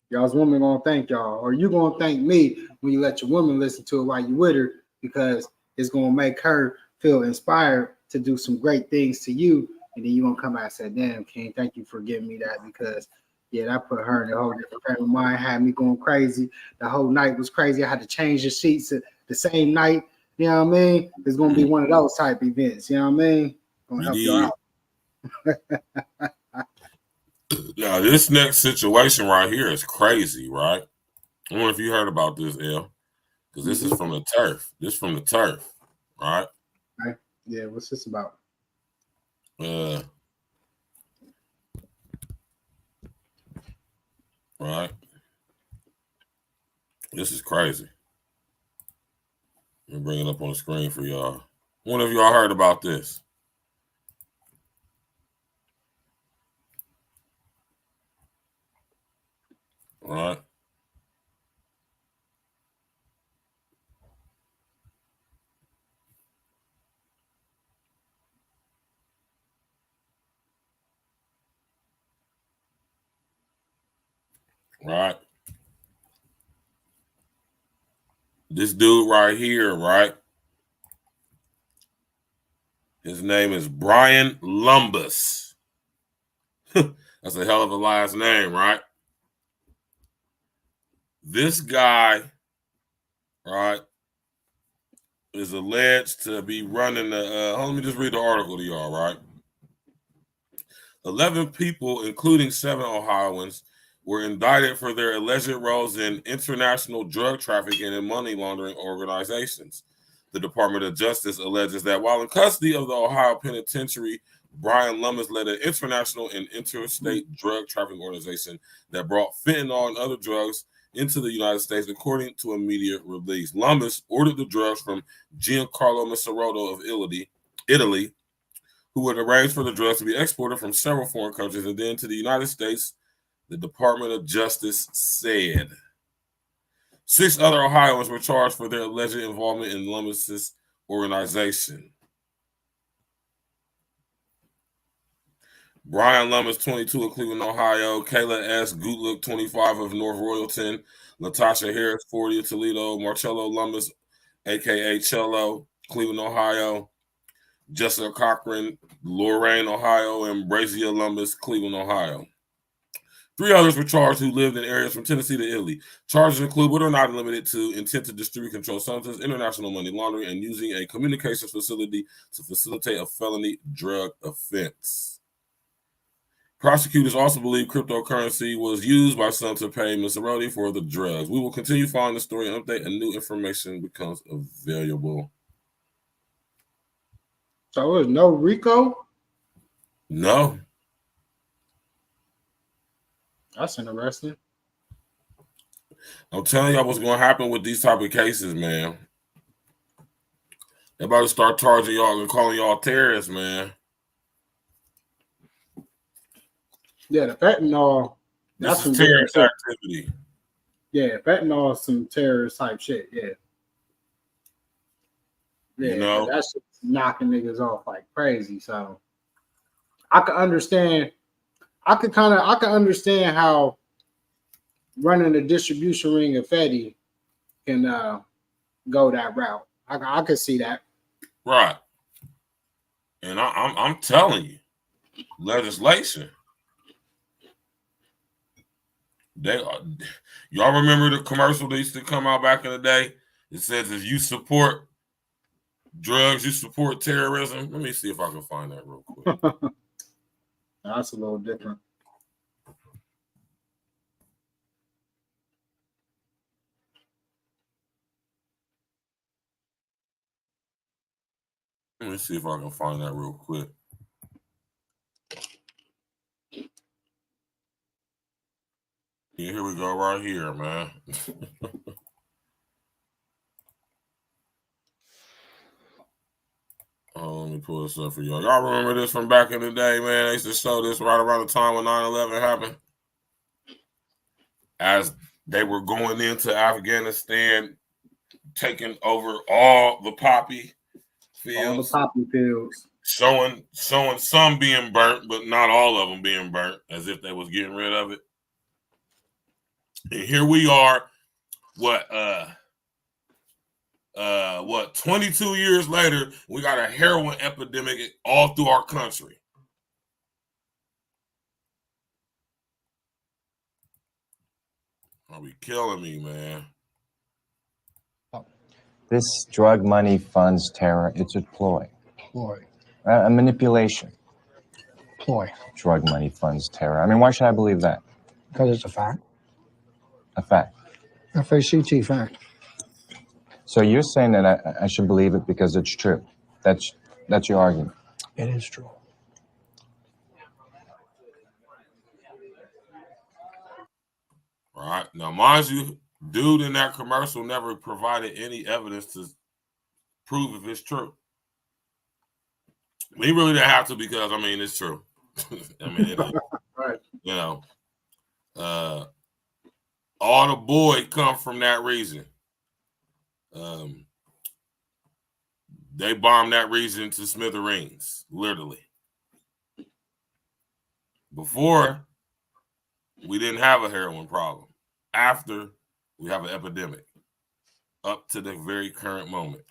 Y'all's woman gonna thank y'all, or you gonna thank me when you let your woman listen to it while you with her, because it's gonna make her feel inspired to do some great things to you. And then you gonna come out and say, damn, King, thank you for giving me that, because yeah, that put her in a whole different frame of mind, had me going crazy. The whole night was crazy. I had to change the sheets the same night. You know what I mean? It's gonna be one of those type events. You know what I mean? Gonna help y'all out. Now, this next situation right here is crazy, right? I wonder if you heard about this, L, because this is from the turf. This is from the turf, right? Right. Yeah, what's this about? Right. This is crazy. Let me bring it up on the screen for y'all. One of y'all heard about this? All right. Right. This dude right here, right? His name is Brian Lumbus. That's a hell of a last name, right? This guy, right, is alleged to be running the, let me just read the article to y'all, right? 11 people, including 7 Ohioans, were indicted for their alleged roles in international drug trafficking and money laundering organizations. The Department of Justice alleges that while in custody of the Ohio Penitentiary, Brian Lummis led an international and interstate drug trafficking organization that brought fentanyl and other drugs into the United States, according to a media release. Lummis ordered the drugs from Giancarlo Miserotto of Italy, who would arrange for the drugs to be exported from several foreign countries and then to the United States, the Department of Justice said. 6 other Ohioans were charged for their alleged involvement in Lummis' organization. Brian Lummis, 22 of Cleveland, Ohio. Kayla S. Goodluck, 25 of North Royalton. Latasha Harris, 40 of Toledo. Marcello Lummis, a.k.a. Cello, Cleveland, Ohio. Jessica Cochran, Lorain, Ohio. And Brazia Lummis, Cleveland, Ohio. 3 others were charged who lived in areas from Tennessee to Italy. Charges include, but are not limited to, intent to distribute controlled substances, international money laundering, and using a communications facility to facilitate a felony drug offense. Prosecutors also believe cryptocurrency was used by some to pay Ms. Arodi for the drugs. We will continue following the story and update as new information becomes available. So there's no RICO? No. That's interesting. I'm telling y'all what's going to happen with these type of cases, man. They're about to start charging y'all and calling y'all terrorists, man. Yeah, the fentanyl. That's some terrorist activity. Yeah, fentanyl is some terrorist type shit. Yeah. Yeah, you know, that's knocking niggas off like crazy. So I can understand. I can understand how running a distribution ring of Fetty can go that route. I could see that. Right. And I'm telling you, legislation. Y'all remember the commercial that used to come out back in the day? It says if you support drugs, you support terrorism. Let me see if I can find that real quick. That's a little different. Let me see if I can find that real quick. Yeah, here we go right here, man. Let me pull this up for y'all. Y'all remember this from back in the day, man? They used to show this right around the time when 9/11 happened. As they were going into Afghanistan, taking over all the poppy fields. All the poppy fields. Showing some being burnt, but not all of them being burnt, as if they was getting rid of it. And here we are, 22 years later, we got a heroin epidemic all through our country. Are we killing me, man? This drug money funds terror. It's a ploy. Ploy. A manipulation. Ploy. Drug money funds terror. I mean, why should I believe that? Because it's a fact. A fact. F-A-C-T, fact. So you're saying that I should believe it because it's true. That's your argument. It is true. All right. Now, mind you, dude in that commercial never provided any evidence to prove if it's true. He really didn't have to because, I mean, it's true. I mean, it is. Right. You know, all the boy come from that reason. They bombed that region to smithereens, literally. Before, we didn't have a heroin problem. After, we have an epidemic. Up to the very current moment.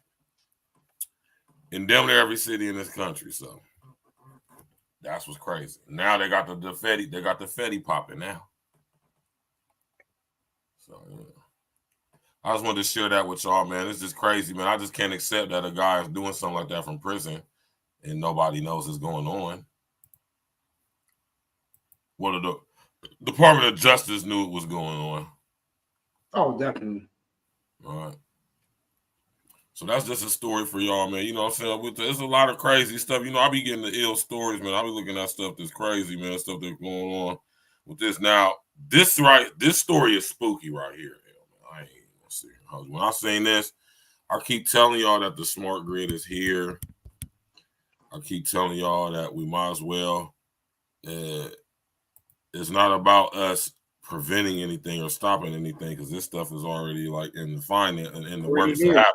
In damn near every city in this country, so that's what's crazy. Now they got the Fetty popping now. So yeah. I just wanted to share that with y'all, man. It's just crazy, man. I just can't accept that a guy is doing something like that from prison and nobody knows what's going on. What the Department of Justice knew it was going on. Oh, definitely. All right. So that's just a story for y'all, man. You know what I'm saying? There's a lot of crazy stuff. You know, I be getting the ill stories, man. I be looking at stuff that's crazy, man. Stuff that's going on with this. Now, this story is spooky right here. I ain't gonna see. When I seen this, I keep telling y'all that the smart grid is here. I keep telling y'all that we might as well. It's not about us preventing anything or stopping anything because this stuff is already like in the finance and in the works to happen.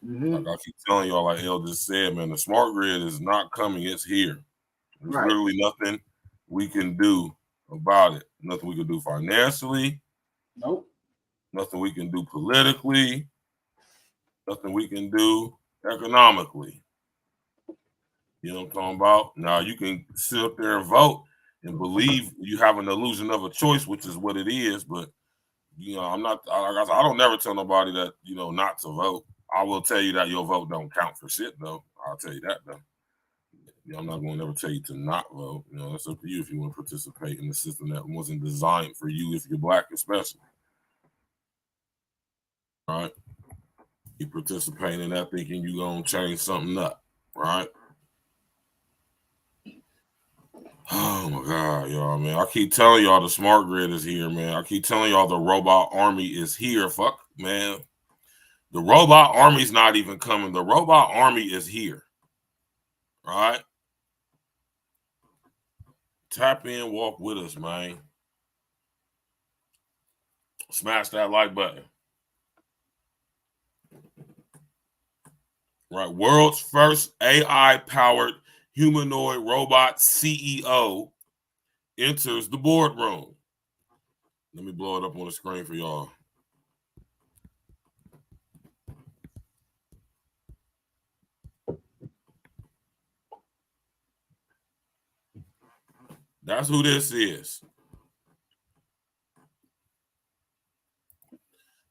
Mm-hmm. Like I keep telling y'all, like El just said, man, the smart grid is not coming; it's here. There's literally nothing we can do about it. Nothing we can do financially. Nope. Nothing we can do politically. Nothing we can do economically. You know what I'm talking about? Now, you can sit up there and vote and believe you have an illusion of a choice, which is what it is. But, you know, I don't never tell nobody that, you know, not to vote. I will tell you that your vote don't count for shit, though. I'll tell you that, though. You know, I'm not going to ever tell you to not vote. You know, that's up to you if you want to participate in the system that wasn't designed for you if you're black, especially. All right? You participate in that thinking you're going to change something up, right? Oh, my God, y'all, man. I keep telling y'all the smart grid is here, man. I keep telling y'all the robot army is here. Fuck, man. The robot army's not even coming. The robot army is here, all right? Tap in, walk with us, man. Smash that like button. Right. World's first AI-powered humanoid robot CEO enters the boardroom. Let me blow it up on the screen for y'all. That's who this is.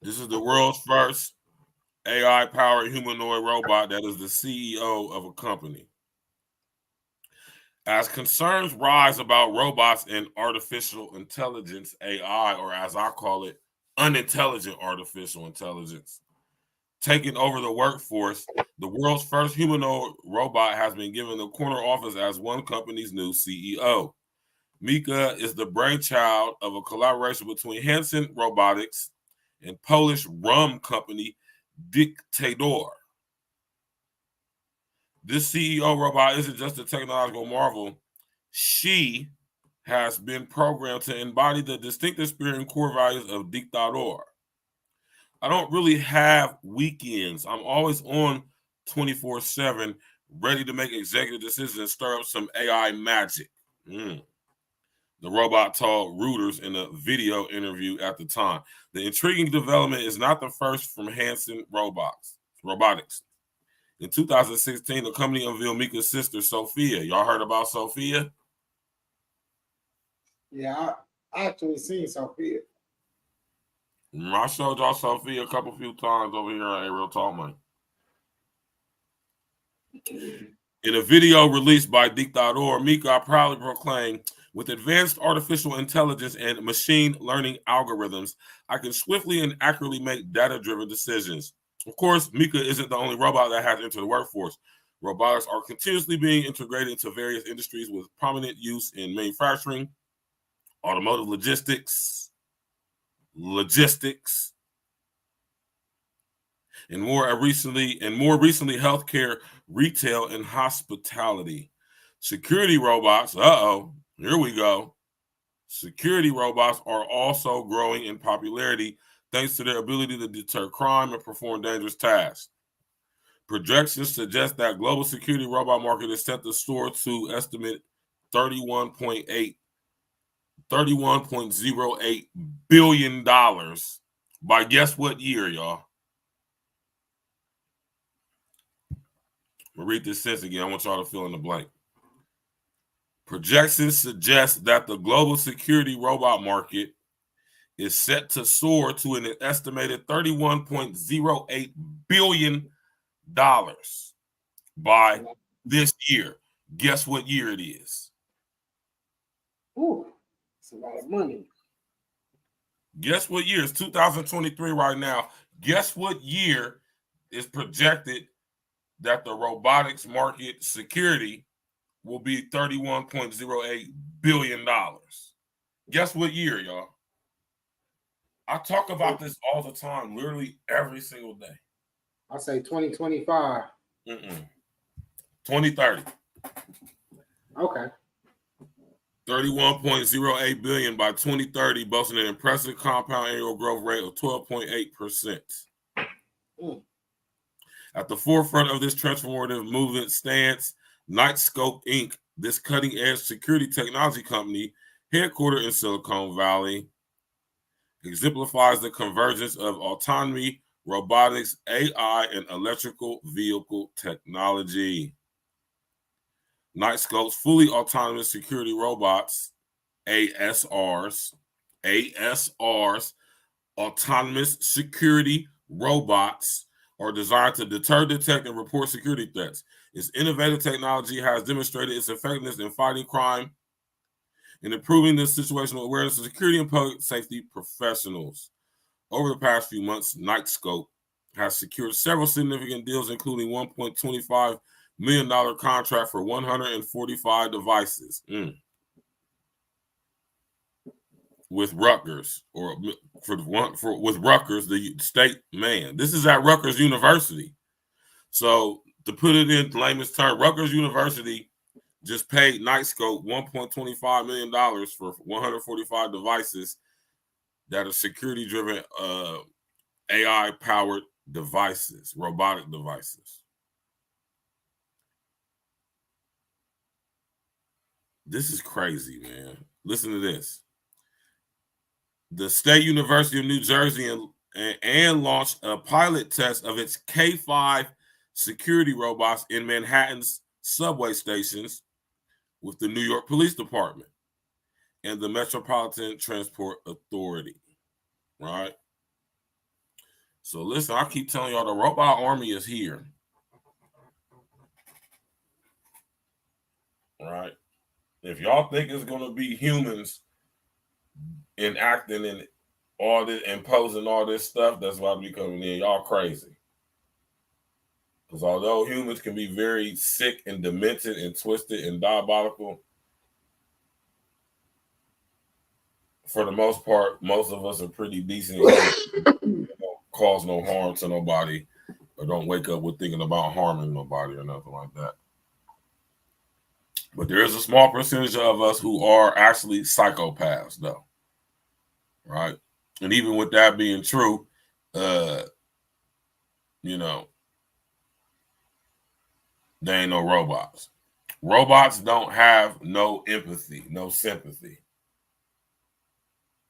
This is the world's first AI-powered humanoid robot that is the CEO of a company. As concerns rise about robots and artificial intelligence, AI, or as I call it, unintelligent artificial intelligence, taking over the workforce, the world's first humanoid robot has been given the corner office as one company's new CEO. Mika is the brainchild of a collaboration between Hanson Robotics and Polish rum company Dictator. This CEO robot isn't just a technological marvel. She has been programmed to embody the distinctive spirit and core values of Dictator. I don't really have weekends. I'm always on 24/7, ready to make executive decisions and stir up some AI magic. The robot told Reuters in a video interview at the time. The intriguing development is not the first from Hanson Robotics. In 2016, the company unveiled Mika's sister, Sophia. Y'all heard about Sophia? Yeah, I actually seen Sophia. I showed y'all Sophia a few times over here on A Real Talk Man. In a video released by Dictator, Mika proudly proclaimed, with advanced artificial intelligence and machine learning algorithms, I can swiftly and accurately make data-driven decisions. Of course, Mika isn't the only robot that has entered the workforce. Robotics are continuously being integrated into various industries with prominent use in manufacturing, automotive logistics, and more recently, healthcare, retail, and hospitality. Security robots, here we go. Security robots are also growing in popularity thanks to their ability to deter crime and perform dangerous tasks. Projections suggest that global security robot market is set to soar to estimate $31.08 billion by guess what year, y'all? I'm gonna read this sentence again. I want y'all to fill in the blank. Projections suggest that the global security robot market is set to soar to an estimated $31.08 billion by this year. Guess what year it is? Ooh, it's a lot of money. Guess what year? It's 2023 right now. Guess what year is projected that the robotics market security will be $31.08 billion. Guess what year, y'all? I talk about this all the time, literally every single day. I say 2025. 2030. Okay. 31.08 billion by 2030, boasting an impressive compound annual growth rate of 12.8%. At the forefront of this transformative movement stands Nightscope Inc., This cutting-edge security technology company, headquartered in Silicon Valley, exemplifies the convergence of autonomy, robotics, AI, and electrical vehicle technology. Knightscope's fully autonomous security robots, ASRs, autonomous security robots, are designed to deter, detect, and report security threats. Its innovative technology has demonstrated its effectiveness in fighting crime and improving the situational awareness of security and public safety professionals. Over the past few months, Knightscope has secured several significant deals, including $1.25 million contract for 145 devices with Rutgers, with Rutgers, the state. Man, this is at Rutgers University. So to put it in layman's terms, Rutgers University just paid Knightscope $1.25 million for 145 devices that are security-driven, AI-powered devices, robotic devices. This is crazy, man. Listen to this. The State University of New Jersey and launched a pilot test of its K5 security robots in Manhattan's subway stations with the New York Police Department and the Metropolitan Transport Authority, right? So listen, I keep telling y'all the robot army is here, right? If y'all think it's going to be humans enacting and all this, imposing all this stuff, that's why we coming in. Y'all crazy. Because although humans can be very sick and demented and twisted and diabolical, for the most part, most of us are pretty decent. Don't cause no harm to nobody, or don't wake up with thinking about harming nobody or nothing like that. But there is a small percentage of us who are actually psychopaths, though. Right? And even with that being true, you know, there ain't no robots. Robots don't have no empathy, no sympathy.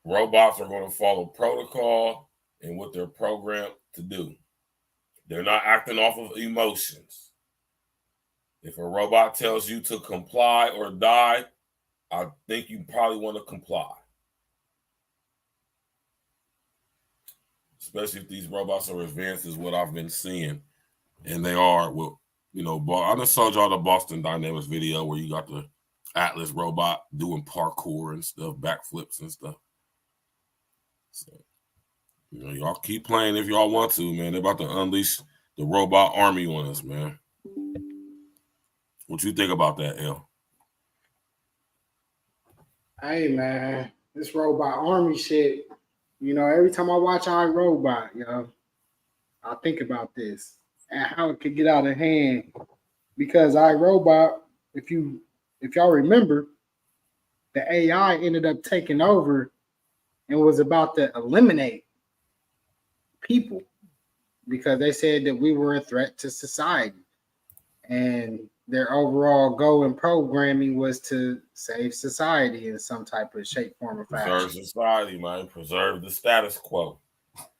Robots are going to follow protocol and what they're programmed to do. They're not acting off of emotions. If a robot tells you to comply or die, I think you probably want to comply. Especially if these robots are advanced as what I've been seeing. And they are. Well, you know, I just showed y'all the Boston Dynamics video where you got the Atlas robot doing parkour and stuff, backflips and stuff. So, you know, y'all keep playing if y'all want to, man. They're about to unleash the robot army on us, man. What you think about that, L? Hey, man, this robot army shit, you know, every time I watch iRobot, you know, I think about this and how it could get out of hand. Because iRobot, if y'all remember, the AI ended up taking over and was about to eliminate people because they said that we were a threat to society. And their overall goal in programming was to save society in some type of shape, form, or fashion. Preserve society, man. Preserve the status quo.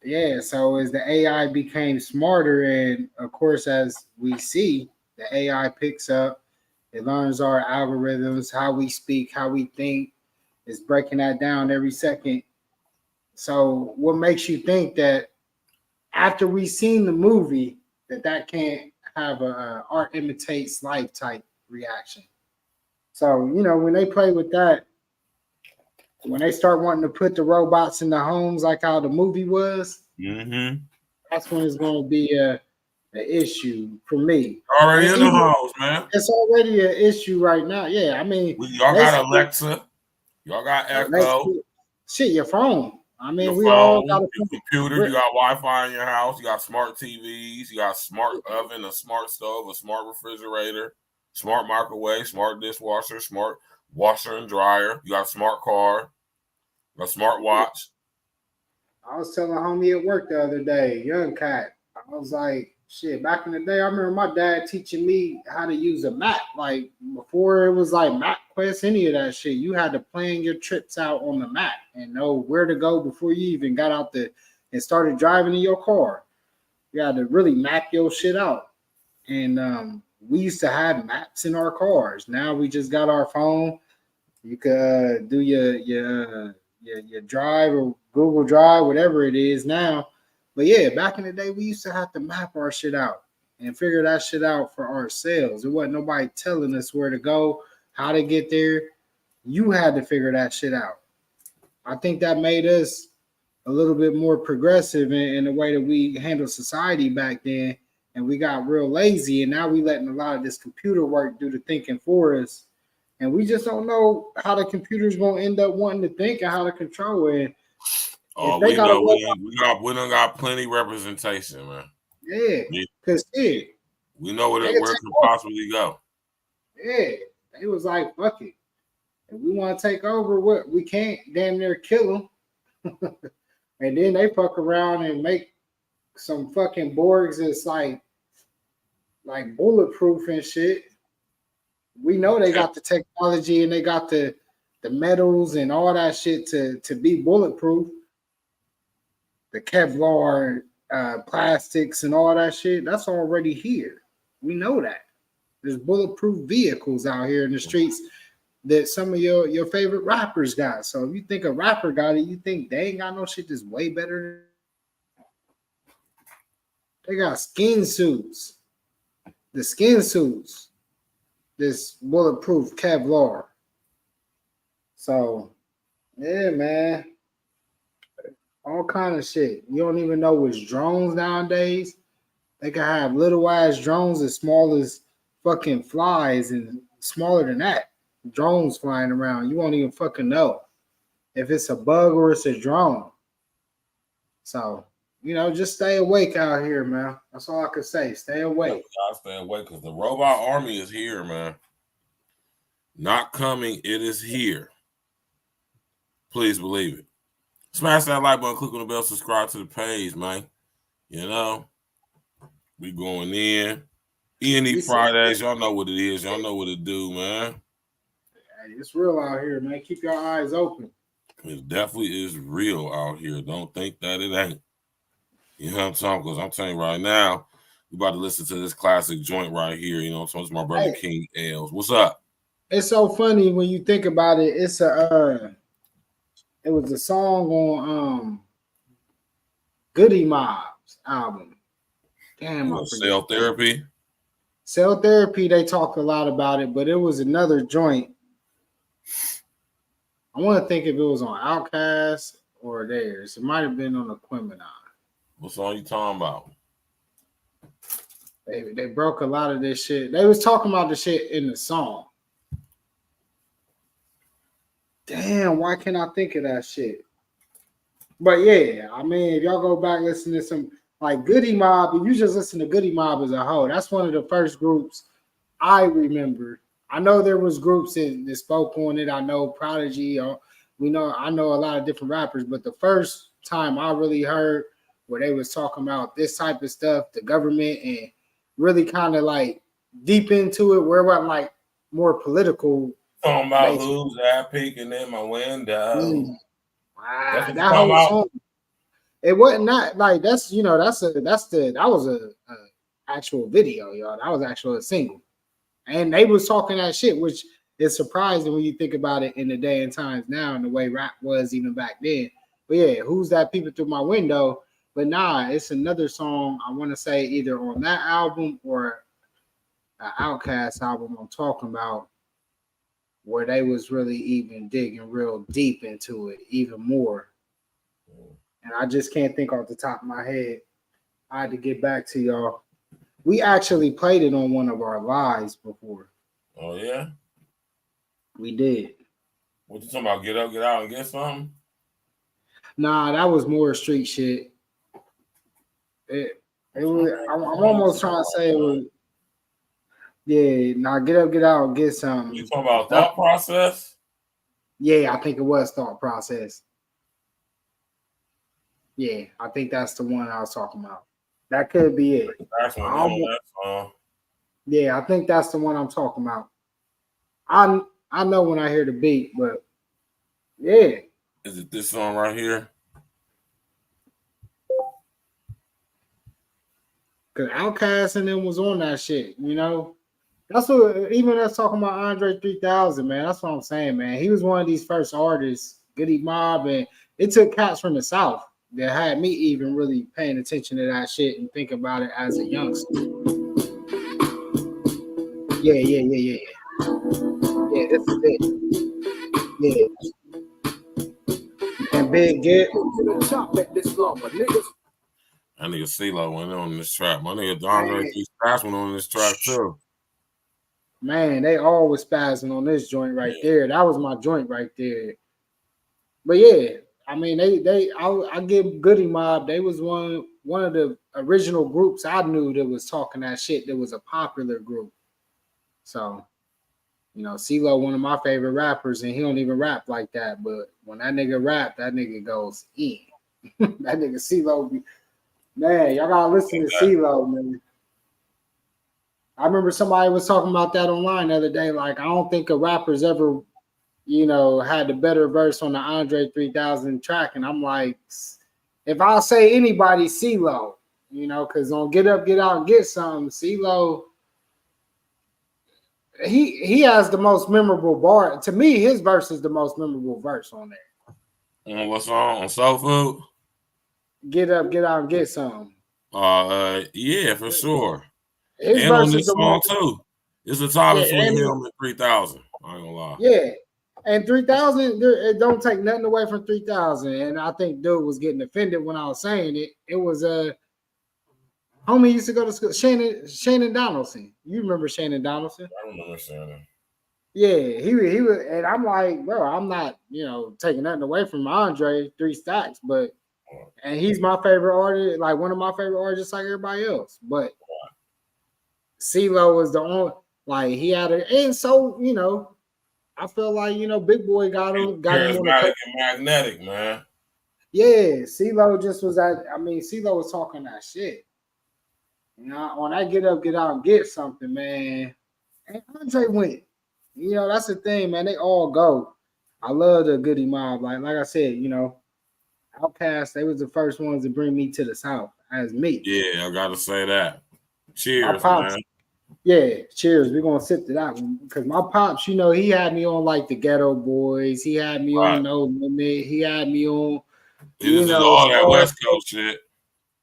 Yeah, so as the AI became smarter, and of course, as we see, the AI picks up, it learns our algorithms, how we speak, how we think, it's breaking that down every second. So what makes you think that after we've seen the movie, that can't have a art imitates life type reaction? So, you know, when they play with that, when they start wanting to put the robots in the homes like how the movie was, that's when it's going to be an issue for me. Already in the homes, man. It's already an issue right now. Yeah, I mean, y'all got Alexa, y'all got Echo. Shit, your phone. I mean, your we phone, all got a computer. You got Wi-Fi in your house. You got smart TVs. You got smart oven, a smart stove, a smart refrigerator, smart microwave, smart dishwasher, smart washer and dryer. You got a smart car, a smart watch. I was telling a homie at work the other day, young cat, I was like, Shit, back in the day, I remember my dad teaching me how to use a map. Like before it was like MapQuest, any of that shit. You had to plan your trips out on the map and know where to go before you even got out and started driving in your car. You had to really map your shit out. And we used to have maps in our cars. Now we just got our phone. You could do your Drive or Google Drive, whatever it is now. But yeah, back in the day, we used to have to map our shit out and figure that shit out for ourselves. It wasn't nobody telling us where to go, how to get there. You had to figure that shit out. I think that made us a little bit more progressive in the way that we handled society back then. And we got real lazy. And now we letting a lot of this computer work do the thinking for us. And we just don't know how the computer's going to end up wanting to think and how to control it. Oh, we know we done got plenty representation, man. Yeah, because we know where it can possibly go. Yeah, they was like, fuck it. If we want to take over, what we can't damn near kill them. And then they fuck around and make some fucking Borgs that's like bulletproof and shit. We know they got the technology and they got the metals and all that shit to be bulletproof. The Kevlar plastics and all that shit, that's already here. We know that. There's bulletproof vehicles out here in the streets that some of your favorite rappers got. So if you think a rapper got it, you think they ain't got no shit that's way better. They got skin suits. The skin suits. This bulletproof Kevlar. So, yeah, man. All kind of shit. You don't even know which drones nowadays. They can have little ass drones as small as fucking flies and smaller than that. Drones flying around. You won't even fucking know if it's a bug or it's a drone. So, just stay awake out here, man. That's all I could say. Stay awake. I'll stay awake because the robot army is here, man. Not coming. It is here. Please believe it. Smash that like button, click on the bell, subscribe to the page, man. We going in. E.N.E Fridays, y'all know what it is. Y'all know what it do, man. Hey, it's real out here, man. Keep your eyes open. It definitely is real out here. Don't think that it ain't. You know what I'm talking? Because I'm telling you right now, we about to listen to this classic joint right here. You know what I'm saying? It's my brother King L's. What's up? It's so funny when you think about it. It's it was a song on Goody Mob's album. Damn, Cell Therapy. Cell Therapy, they talked a lot about it, but it was another joint. I want to think if it was on Outkast or theirs. It might have been on Aquemini. What song you talking about? They broke a lot of this shit. They was talking about the shit in the song. Damn, why can't I think of that shit? But yeah, I mean, if y'all go back listen to some like Goody Mob, if you just listen to Goody Mob as a whole, that's one of the first groups I remember. I know there was groups that spoke on it. I know Prodigy, I know a lot of different rappers, but the first time I really heard where they was talking about this type of stuff, the government, and really kind of like deep into it, where it wasn't like more political. Talking about who's that peeking in my window. Wow, that whole song. It wasn't that like that was a actual video, y'all. That was actually a single. And they was talking that shit, which is surprising when you think about it in the day and times now and the way rap was even back then. But yeah, who's that peeping through my window? But nah, it's another song I want to say either on that album or an Outkast album I'm talking about, where they was really even digging real deep into it even more. And I just can't think off the top of my head. I had to get back to y'all. We actually played it on one of our lives before. Oh, yeah? We did. What you talking about? Get up, get out, and get something? Nah, that was more street shit. It was. I'm almost trying to say it was. Yeah, nah, get up, get out, and get something. You talking about Thought Process? Yeah, I think it was Thought Process. Yeah, I think that's the one I was talking about. That could be it. That's one on that song. Yeah, I think that's the one I'm talking about. I know when I hear the beat, but yeah. Is it this song right here? Cause Outkast and them was on that shit, you know. That's what even us talking about Andre 3000, man. That's what I'm saying, man. He was one of these first artists, Goody Mob, and it took cats from the South that had me even really paying attention to that shit and think about it as a youngster. Yeah. Yeah, this is it. Yeah. And Big Get. That nigga CeeLo went on this track. My nigga Andre 3000 went on this track too. Man, they all was spazzing on this joint right there. That was my joint right there. But yeah, I mean, I give Goody Mob. They was one of the original groups I knew that was talking that shit. That was a popular group. So, you know, CeeLo, one of my favorite rappers, and he don't even rap like that. But when that nigga rap, that nigga goes in. That nigga CeeLo, man, y'all gotta listen to CeeLo, man. I remember somebody was talking about that online the other day. Like, I don't think a rapper's ever, you know, had the better verse on the Andre 3000 track. And I'm like, if I'll say anybody, CeeLo, you know, because on Get Up, Get Out, and Get Something, CeeLo, he has the most memorable bar. To me, his verse is the most memorable verse on there. On what song? On Soul Food? Get Up, Get Out, and Get Something. Yeah, for sure. His and verse on this is the song most, too. It's a tie yeah, between and him and 3000. I ain't gonna lie. yeah. And 3000, it don't take nothing away from 3000. And I think dude was getting offended when I was saying it. It was homie used to go to school. Shannon Donaldson. You remember Shannon Donaldson? I remember Shannon. Yeah, he was, and I'm like, bro, I'm not, you know, taking nothing away from Andre 3 Stacks, but and he's my favorite artist, like one of my favorite artists, like everybody else. But CeeLo was the only, like he had it, and so you know, I feel like you know, Big Boy got him on Charismatic and magnetic, man. Yeah, CeeLo just was that. I mean, CeeLo was talking that shit. You know, when I Get Up, Get Out, and Get Something, man. And Andre went. You know, that's the thing, man. They all go. I love the Goody Mob. Like I said, you know, Outkast, they was the first ones to bring me to the South as me. Yeah, I gotta say that. Cheers, man. Yeah, cheers. We're gonna sip to that one because my pops, you know, he had me on like the Ghetto Boys. He had me on No Limit. He had me on, you know, all that West Coast shit.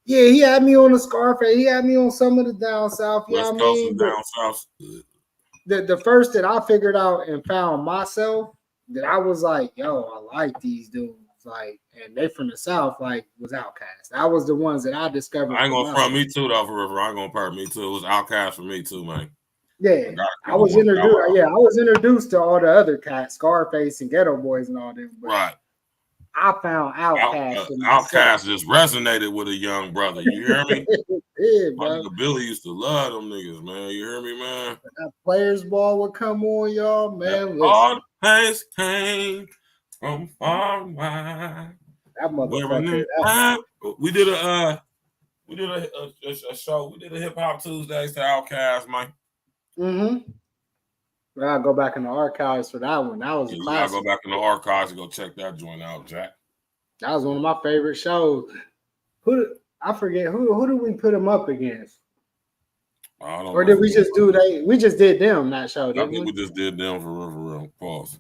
Yeah, he had me on the Scarface. He had me on some of the down south. West Coast and down south. The first that I figured out and found myself that I was like, yo, I like these dudes. Like, and they from the South, like, was Outkast. That was the ones that I discovered. I ain't gonna front me too, though, for real. I ain't gonna part me too. It was Outkast for me too, man. Yeah, I was introduced. Yeah, I was introduced to all the other cats, Scarface and Ghetto Boys and all them. Right. I found Outkast. Outkast just resonated with a young brother. You hear me? Yeah, my bro. nigga Billy used to love them niggas, man. You hear me, man? That Players Ball would come on, y'all, man. All the pace came from far and wide. That motherfucker. We did a show. We did a Hip Hop Tuesdays to Outkast, man. Well, I'll go back in the archives for that one. That was a classic. I'll go back in the archives and go check that joint out, Jack. That was one of my favorite shows. I forget who did we put them up against? I don't or know. did we just do they? We just did them that show. I think we just did them for real. Pause.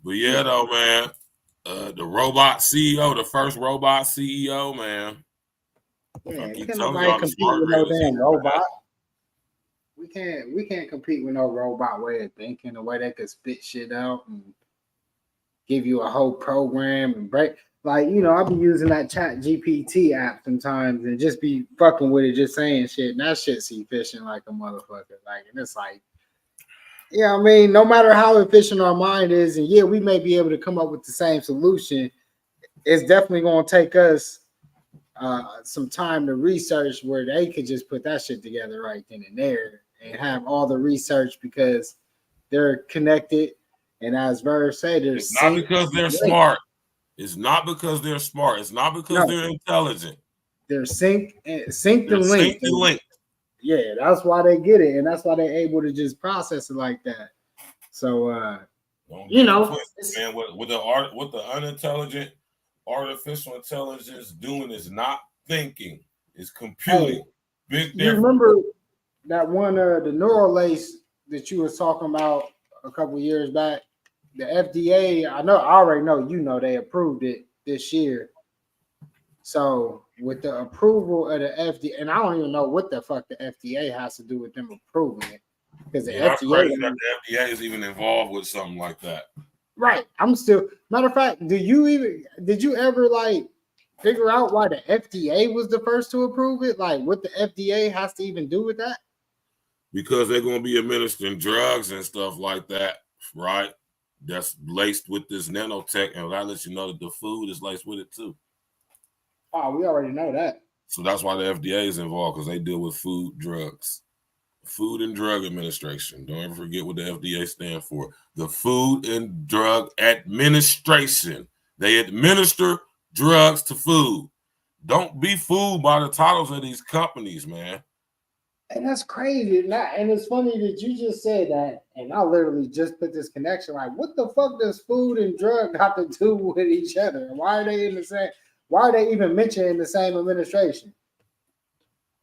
But yeah, though, man. The robot CEO, the first robot CEO, man. Yeah, can't nobody compete with no damn robot. We can't compete with no robot way of thinking, the way they could spit shit out and give you a whole program and break. Like, you know, I'll be using that Chat GPT app sometimes and just be fucking with it, just saying shit. And that shit's efficient like a motherfucker. Like, and it's like, yeah, I mean, no matter how efficient our mind is, and yeah, we may be able to come up with the same solution, it's definitely going to take us some time to research where they could just put that shit together right then and there and have all the research because they're connected. And as Verve said, it's not because they're smart. It's not because they're smart. It's not because they're intelligent. they're synced and linked. Synced and linked. Yeah, that's why they get it, and that's why they're able to just process it like that. So, you know, man, what the unintelligent artificial intelligence doing is not thinking, it's computing. Big difference. You remember that one, the neural lace that you was talking about a couple years back? The FDA, I already know, they approved it this year. So with the approval of the FDA, and I don't even know what the fuck the FDA has to do with them approving it, because the FDA, that the FDA is even involved with something like that. Right. I'm still. Matter of fact, did you ever like figure out why the FDA was the first to approve it? Like what the FDA has to even do with that? Because they're going to be administering drugs and stuff like that, right? That's laced with this nanotech, and that lets you know that the food is laced with it too. Oh, we already know that. So that's why the FDA is involved, because they deal with food, drugs. Food and Drug Administration. Don't ever forget what the FDA stands for. The Food and Drug Administration. They administer drugs to food. Don't be fooled by the titles of these companies, man. And that's crazy. And it's funny that you just said that, and I literally just put this connection. Like, what the fuck does food and drug got to do with each other? Why are they in the same? Why are they even mentioned in the same administration?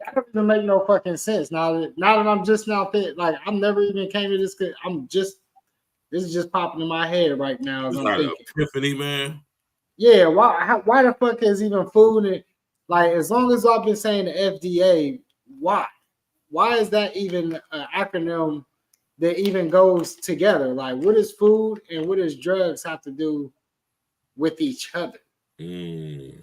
That doesn't even make no fucking sense. Now that I'm just now fit, like I've never even came to this. This is just popping in my head right now as I'm thinking. Epiphany, man. Yeah, why the fuck is even food and like as long as I've been saying the FDA, why? Why is that even an acronym that even goes together? Like, what does food and what does drugs have to do with each other? We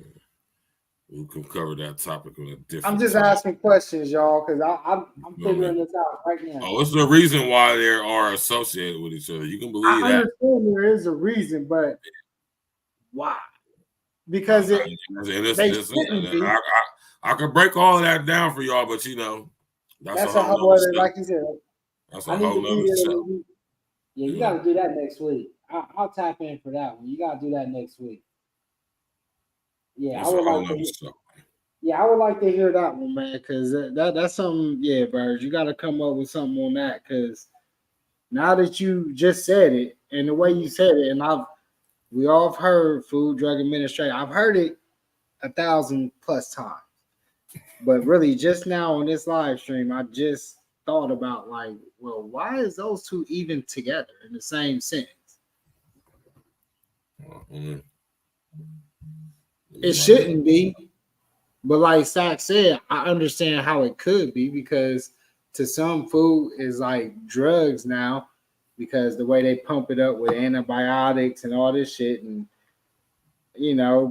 can cover that topic on a different. I'm just asking questions, y'all, because I'm figuring this out right now. Oh, it's the reason why they are associated with each other. You can believe that. I understand there is a reason, but why? Because I could break all of that down for y'all, but that's a whole other, like you said. That's a whole other show. Yeah, you got to do that next week. I'll tap in for that one. You got to do that next week. Yeah, I would like to hear that one, man, because that's something. Yeah, Birds, you got to come up with something on that, because now that you just said it and the way you said it, and we all have heard Food Drug Administration. I've heard it 1,000+ times, but really just now on this live stream, I just thought about like, well, why is those two even together in the same sentence? It shouldn't be, but like Zach said, I understand how it could be, because to some, food is like drugs now, because the way they pump it up with antibiotics and all this shit, and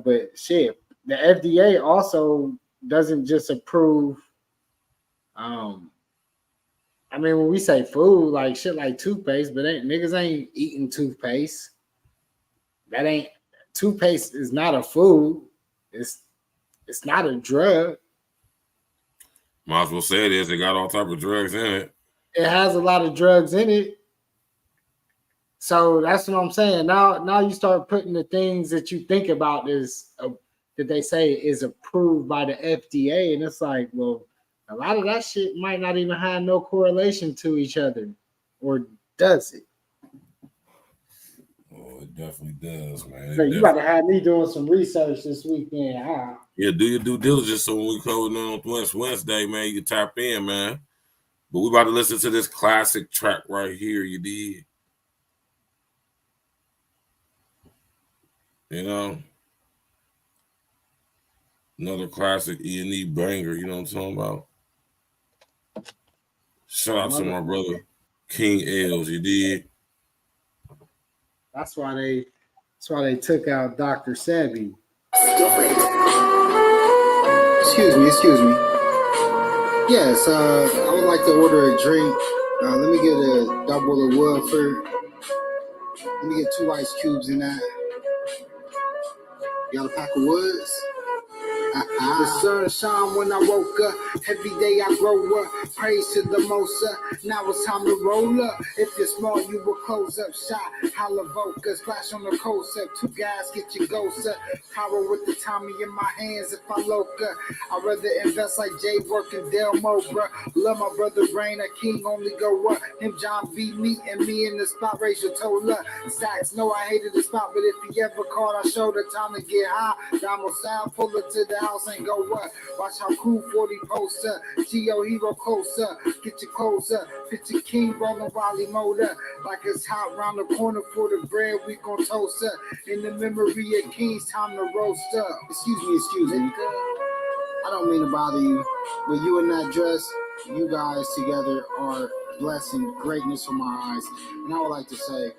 but shit, the FDA also doesn't just approve. I mean, when we say food, like shit like toothpaste, but niggas ain't eating toothpaste. Toothpaste is not a food. It's not a drug. Might as well say it is. It got all type of drugs in it. It has a lot of drugs in it. So that's what I'm saying. Now you start putting the things that you think about that they say is approved by the FDA, and it's like, well, a lot of that shit might not even have no correlation to each other, or does it? Oh, it definitely does, man. So you got to have me doing some research this weekend. Yeah, do your due diligence so when we code on Wednesday, man, you can tap in, man. But we about to listen to this classic track right here, you did. Another classic E.N.E banger, you know what I'm talking about? Shout out to my brother, King Els, you did. That's why they took out Dr. Sebi. Excuse me. Yes, I would like to order a drink. Let me get a double of Woodford. Let me get 2 ice cubes in that. You got a pack of Woods? The sun shine when I woke up. Every day I grow up. Praise to the most. Now it's time to roll up. If you're small, you will close up shot. Holla Voca, splash on the coast up. 2 guys get your ghost up. Power with the Tommy in my hands if I loca. I'd rather invest like Jay working Delmo, bruh. Love my brother Brain, a king only go up. Him John beat me and me in the spot, raise your toe up. Sacks, know I hated the spot, but if he ever called, I showed the time to get high. Damo sound, pull it to the house and go up. Watch how cool 40 post up. Geo hero close up. Get your clothes up. Picture King rolling Wally motor. Like it's hot round the corner for the bread, we gon' toast up. In the memory of Kings, time to roast up. Excuse me. I don't mean to bother you, but you in that dress, you guys together are blessing greatness from my eyes. And I would like to say,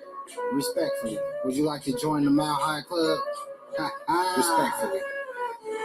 respectfully, would you like to join the Mile High Club? Respectfully.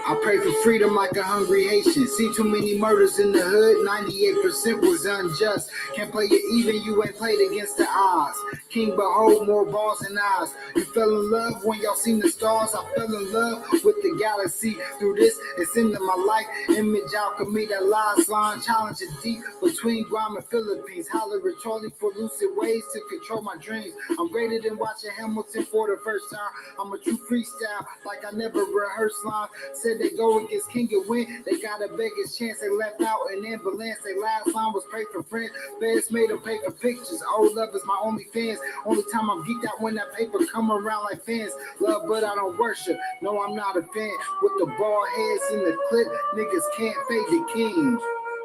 I pray for freedom like a hungry Haitian. See too many murders in the hood, 98% was unjust. Can't play it even, you ain't played against the odds. King behold, more balls than eyes. You fell in love when y'all seen the stars. I fell in love with the galaxy. Through this, it's into my life. Image alchemy, that last line, challenge is deep between Guam and Philippines. Holler at Charlie for lucid ways to control my dreams. I'm greater than watching Hamilton for the first time. I'm a true freestyle, like I never rehearsed lines. Said they go against King and win. They got a biggest chance. They left out an ambulance. Their last line was pray for friends. Feds made them pay for pictures. Old love is my only fans. Only time I'm geeked out when that paper come around like fans. Love, but I don't worship. No, I'm not a fan. With the bald heads in the clip, niggas can't fade the king.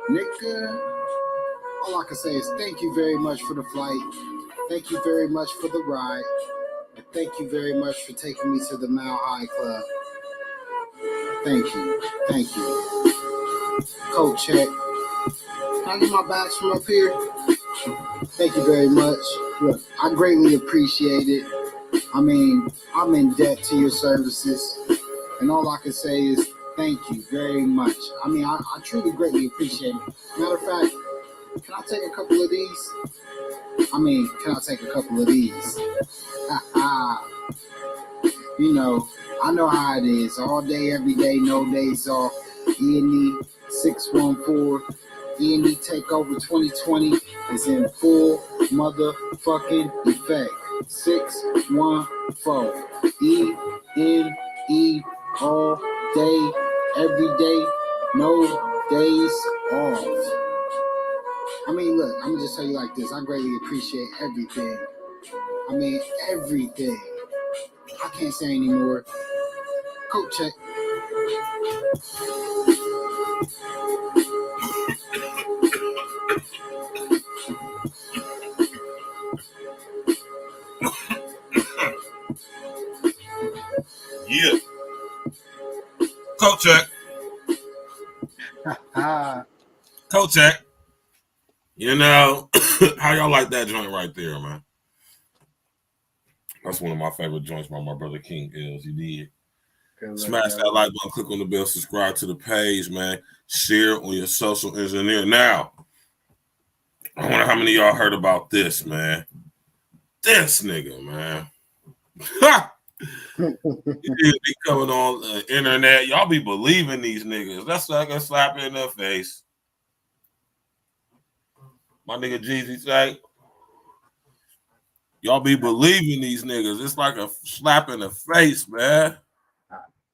Nigga. All I can say is thank you very much for the flight. Thank you very much for the ride. And thank you very much for taking me to the Mile High Club. Thank you. Code check. Can I get my badge from up here? Thank you very much. Look, I greatly appreciate it. I mean, I'm in debt to your services. And all I can say is thank you very much. I mean, I truly greatly appreciate it. Matter of fact, can I take a couple of these? You know, I know how it is. All day, every day, no days off. E.N.E 614. E.N.E Takeover 2020 is in full motherfucking effect. 614. E.N.E all day, every day, no days off. I mean, look, I'm gonna just tell you like this. I greatly appreciate everything. I mean, everything. I can't say anymore. Code check. Yeah. Code check. Code check. You know, how y'all like that joint right there, man? That's one of my favorite joints by my brother King Ills. You did. Smash that like button, click on the bell, subscribe to the page, man. Share on your social engineer. Now, I wonder how many of y'all heard about this, man. This nigga, man. You be coming on the internet. Y'all be believing these niggas. That's like a slap in the face. My nigga Jeezy say, y'all be believing these niggas. It's like a slap in the face, man.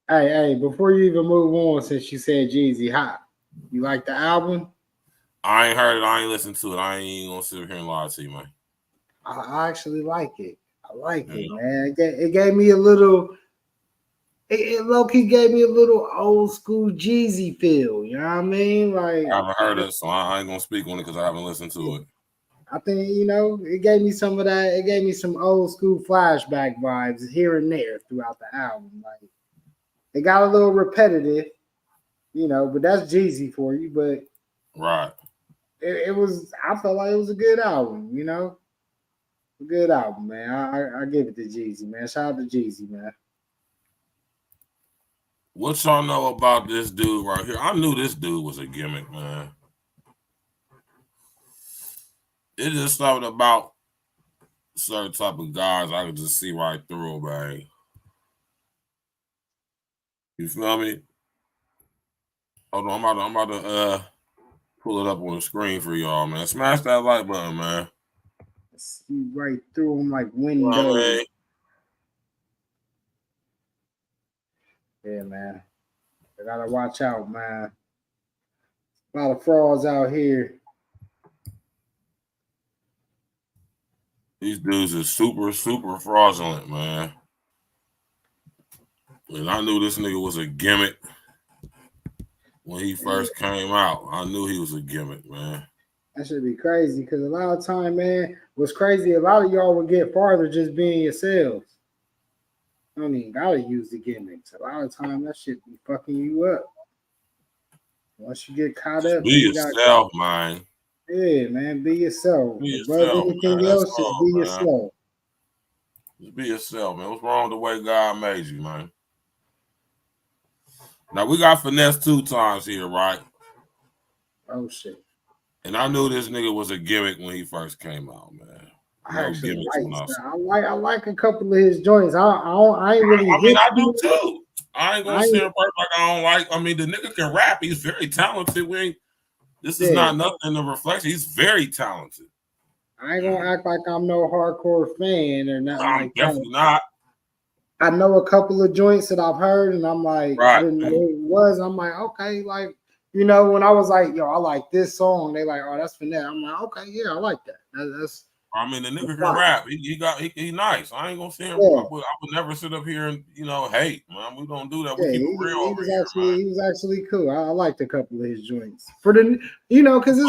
Hey, before you even move on, since you said Jeezy, you like the album? I ain't heard it. I ain't listened to it. I ain't even gonna sit here and lie to you, man. I actually like it. I like it, man. It gave me a little. It low-key gave me a little old school Jeezy feel. You know what I mean? Like I haven't heard it, so I ain't gonna speak on it because I haven't listened to it. I think, you know, it gave me some of that. It gave me some old school flashback vibes here and there throughout the album. Like it got a little repetitive, you know, but that's Jeezy for you. But right, it was. I felt like it was a good album. You know, a good album, man. I give it to Jeezy, man. Shout out to Jeezy, man. What y'all know about this dude right here? I knew this dude was a gimmick, man. It's just something about certain type of guys I could just see right through, man. You feel me? Hold on, I'm about to pull it up on the screen for y'all, man. Smash that like button, man. See right through them like You know windows. what I mean? Yeah, man. I gotta watch out, man. A lot of frauds out here. These dudes are super, super fraudulent, man. And I knew this nigga was a gimmick when he first came out. I knew he was a gimmick, man. That should be crazy because a lot of time, man, what's crazy, a lot of y'all would get farther just being yourselves. I don't even gotta use the gimmicks. A lot of time that shit be fucking you up. Once you get caught up, Be yourself, man. Yeah, man, be yourself. Be Above yourself, anything man. else, That's just all, be man. yourself. Just be yourself, man. What's wrong with the way God made you, man? Now, we got Finesse 2 times here, right? Oh, shit. And I knew this nigga was a gimmick when he first came out, man. I actually like a couple of his joints. I ain't really. I mean, I do too. I ain't gonna sit and work like I don't like. I mean, the nigga can rap. He's very talented. This is not nothing to reflect. He's very talented. I ain't gonna act like I'm no hardcore fan or nothing like that. Definitely not. I know a couple of joints that I've heard, and I'm like, right. I didn't know who it was. I'm like, okay, like, you know, when I was like, yo, I like this song, they like, oh, that's Finesse. I'm like, okay, yeah, I like that. That's I mean, the nigga can rap. He nice. I ain't gonna say him. I would never sit up here and hate, man. We don't do that. We keep it real over here, man. He was actually cool. I liked a couple of his joints for the, you know, because it's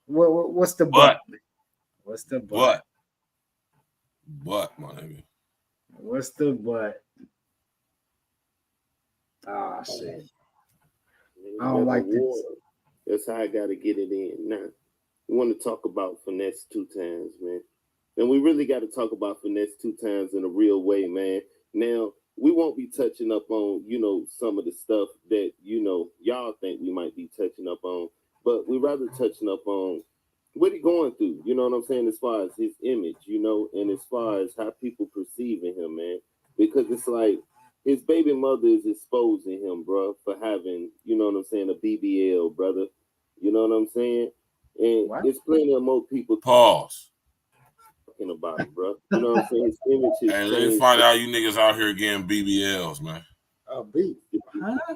what's the but? What's the but? But my nigga. What's the but? Ah, shit. I don't like this. That's how I gotta get it in now. We want to talk about Finesse 2 times, man. And we really got to talk about Finesse 2 times in a real way, man. Now, we won't be touching up on, you know, some of the stuff that, you know, y'all think we might be touching up on. But we rather touching up on what he going through, you know what I'm saying, as far as his image, you know, and as far as how people perceiving him, man. Because it's like his baby mother is exposing him, bro, for having, you know what I'm saying, a BBL, brother. You know what I'm saying? And there's plenty of more people talking about it, bro. You know what I'm saying? His image is and let's find out you niggas out here getting BBLs, man.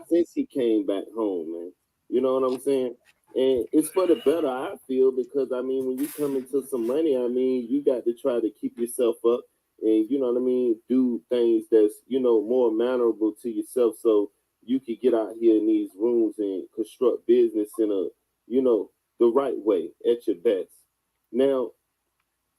Since he came back home, man. You know what I'm saying? And it's for the better, I feel, because I mean, when you come into some money, I mean, you got to try to keep yourself up and, you know what I mean, do things that's, you know, more mannerable to yourself so you could get out here in these rooms and construct business in a, you know, the right way at your best. Now,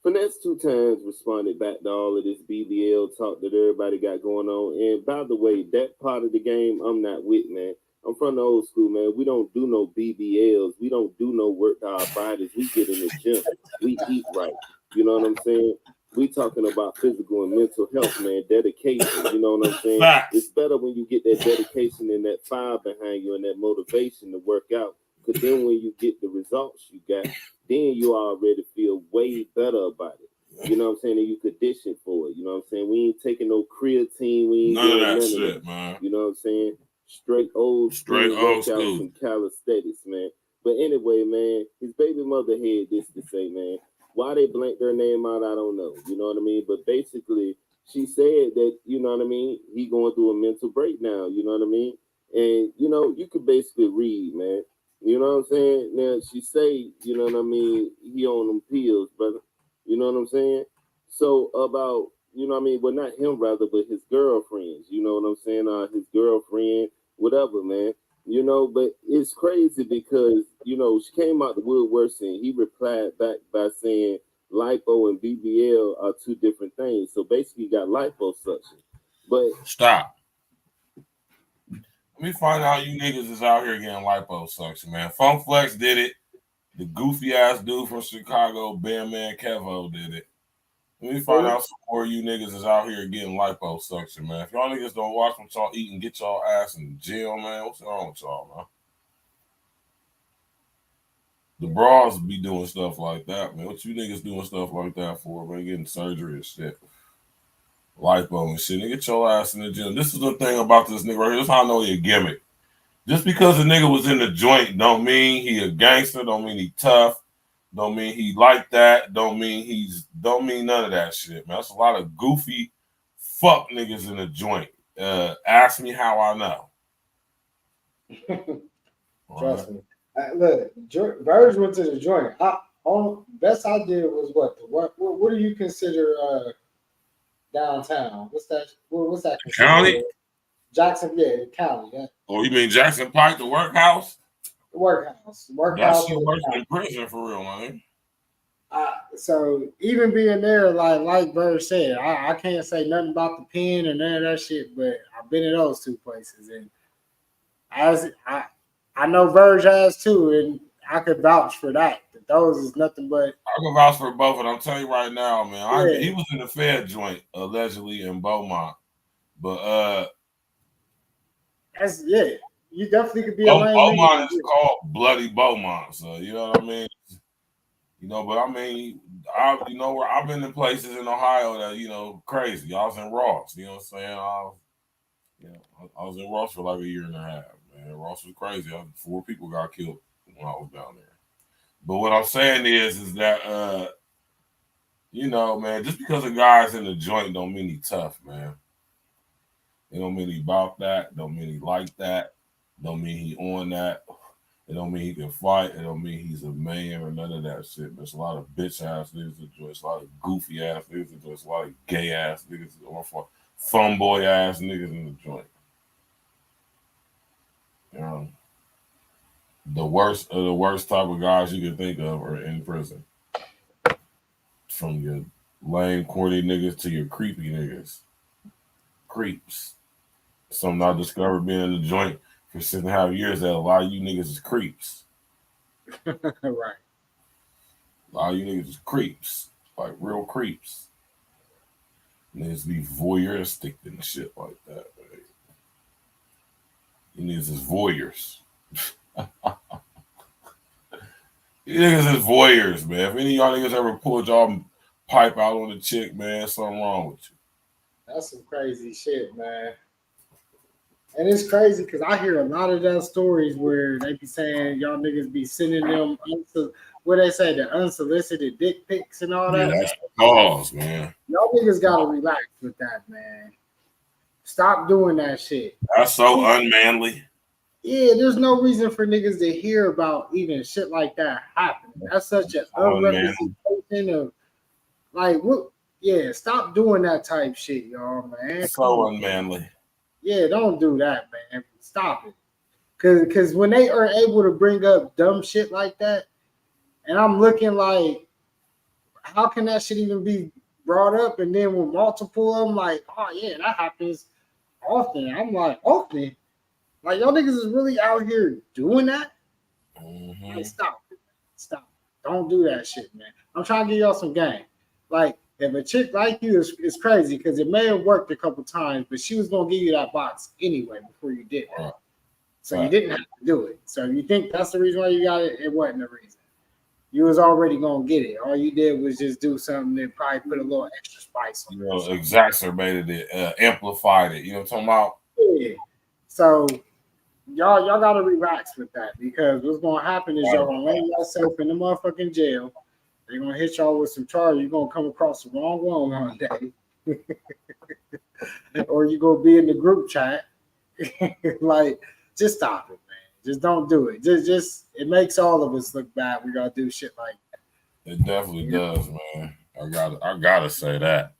Finesse 2 times responded back to all of this BBL talk that everybody got going on. And by the way, that part of the game, I'm not with, man. I'm from the old school, man. We don't do no BBLs. We don't do no work to our bodies. We get in the gym. We eat right. You know what I'm saying? We talking about physical and mental health, man. Dedication. You know what I'm saying? It's better when you get that dedication and that fire behind you and that motivation to work out. Because then when you get the results you got, then you already feel way better about it. You know what I'm saying? And you condition for it. You know what I'm saying? We ain't taking no creatine. We ain't none doing of that shit, man. You know what I'm saying? Straight old workouts from calisthenics, man. But anyway, man, his baby mother had this to say, man. Why they blanked their name out, I don't know. You know what I mean? But basically, she said that, you know what I mean, he going through a mental breakdown, you know what I mean? And, you know, you could basically read, man. You know what I'm saying? Now, she say, you know what I mean, he on them pills, brother. You know what I'm saying? So about, you know what I mean, well, not him, rather, but his girlfriends. You know what I'm saying? His girlfriend, whatever, man. You know, but it's crazy because, you know, she came out the woodwork and he replied back by saying lipo and BBL are two different things. So basically, you got liposuction. But stop. Let me find out you niggas is out here getting liposuction, man. Funk Flex did it. The goofy ass dude from Chicago, Bam Man Kevo, did it. Let me find out some more of you niggas is out here getting liposuction, man. If y'all niggas don't watch what y'all eat and get y'all ass in the jail, man, what's wrong with y'all, man? The bras be doing stuff like that, man. What you niggas doing stuff like that for, man? Getting surgery and shit. Lipo and shit. Nigga, get your ass in the gym. This is the thing about this nigga right here. This is how I know he a gimmick. Just because a nigga was in the joint don't mean he a gangster, don't mean he tough, don't mean he like that, don't mean none of that shit, man. That's a lot of goofy fuck niggas in the joint. Ask me how I know. Trust me. Look, Verge went to the joint. Best I did was what do you consider downtown? What's that considered? County? Jackson, yeah, the county. Yeah. Oh, you mean Jackson Pike, the workhouse? The workhouse. That shit worse than prison for real, man. So even being there, like Verge said, I can't say nothing about the pen or none of that shit, but I've been in those two places, and I know Verge has too, and I could vouch for that. Those is nothing but. I can vouch for both, and I'm telling you right now, man. Yeah. He was in the Fed joint allegedly in Beaumont, but That's you definitely could be a lame Beaumont is called Bloody Beaumont, so you know what I mean. You know, but I mean, where I've been in places in Ohio that crazy. I was in Ross, you know what I'm saying? I was in Ross for like a year and a half. Man, Ross was crazy. 4 people got killed when I was down there. But what I'm saying is that man, just because a guy's in the joint don't mean he tough, man. It don't mean he about that. Don't mean he like that. Don't mean he on that. It don't mean he can fight. It don't mean he's a man or none of that shit. There's a lot of bitch ass niggas in joints, a lot of goofy ass niggas in joints, a lot of gay ass niggas, or fun boy ass niggas in the joint. The worst of the worst type of guys you can think of are in prison. From your lame, corny niggas to your creepy niggas. Creeps. Something I discovered being in the joint for 6.5 years that a lot of you niggas is creeps. Right. A lot of you niggas is creeps. Like real creeps. Niggas be voyeuristic and shit like that. Man. You niggas is voyeurs. You niggas is voyeurs, man. If any of y'all niggas ever pulled y'all pipe out on the chick, man, something wrong with you. That's some crazy shit, man. And it's crazy because I hear a lot of those stories where they be saying y'all niggas be sending them what they say, the unsolicited dick pics and all that. Yeah, that's the cause, man. Y'all niggas gotta relax with that, man. Stop doing that shit. That's so unmanly. Yeah, there's no reason for niggas to hear about even shit like that happening. That's such an unrepresentation of what. Yeah, stop doing that type shit, y'all, man. So unmanly. Yeah, don't do that, man. Stop it. Cause when they are able to bring up dumb shit like that, and I'm looking like, how can that shit even be brought up? And then with multiple of them, like, oh yeah, that happens often. I'm like, often? Like, y'all niggas is really out here doing that? Mm-hmm. Like, stop it. Stop. Don't do that shit, man. I'm trying to give y'all some game. Like, if a chick like you is crazy, because it may have worked a couple times, but she was going to give you that box anyway before you did it. So you didn't have to do it. So if you think that's the reason why you got it, it wasn't the reason. You was already going to get it. All you did was just do something that probably put a little extra spice on it. Exacerbated it, amplified it. You know what I'm talking about? Yeah. So y'all got to relax with that, because what's going to happen is y'all going to lay yourself in the motherfucking jail. They're going to hit y'all with some charges. You're going to come across the wrong one day. Or you're going to be in the group chat. Like, just stop it, man. Just don't do it. Just it makes all of us look bad. We got to do shit like that. It definitely does, man. I gotta say that.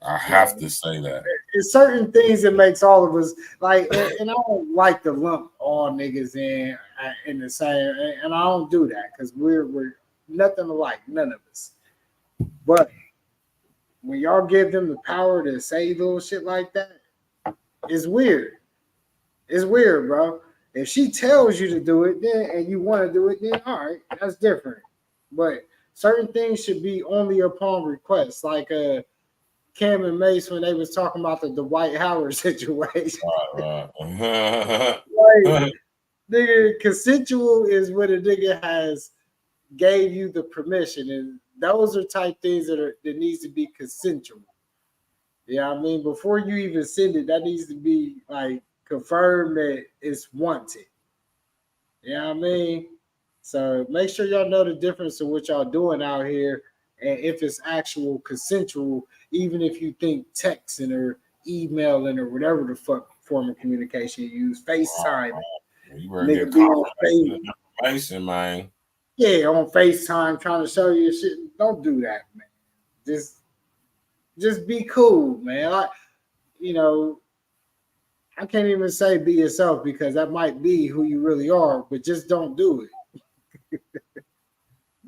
I have to say that. It's certain things that makes all of us like, and I don't like to lump all niggas in the same, and I don't do that because we're nothing alike, none of us. But when y'all give them the power to say little shit like that, it's weird. It's weird, bro. If she tells you to do it, then and you want to do it, then all right, that's different. But certain things should be only upon request, like Cam and Mace when they was talking about the Dwight Howard situation. Right. Like, nigga, consensual is when a nigga has gave you the permission, and those are type things that needs to be consensual. Yeah, I mean, before you even send it, that needs to be like confirmed that it's wanted. You know what I mean? So make sure y'all know the difference of what y'all doing out here, and if it's actual consensual, even if you think texting or emailing or whatever the fuck form of communication you use, FaceTime. You better Nigga get be on confirmation and information, man. Yeah, on FaceTime trying to show you shit. Don't do that, man. Just be cool, man. I can't even say be yourself because that might be who you really are, but just don't do it.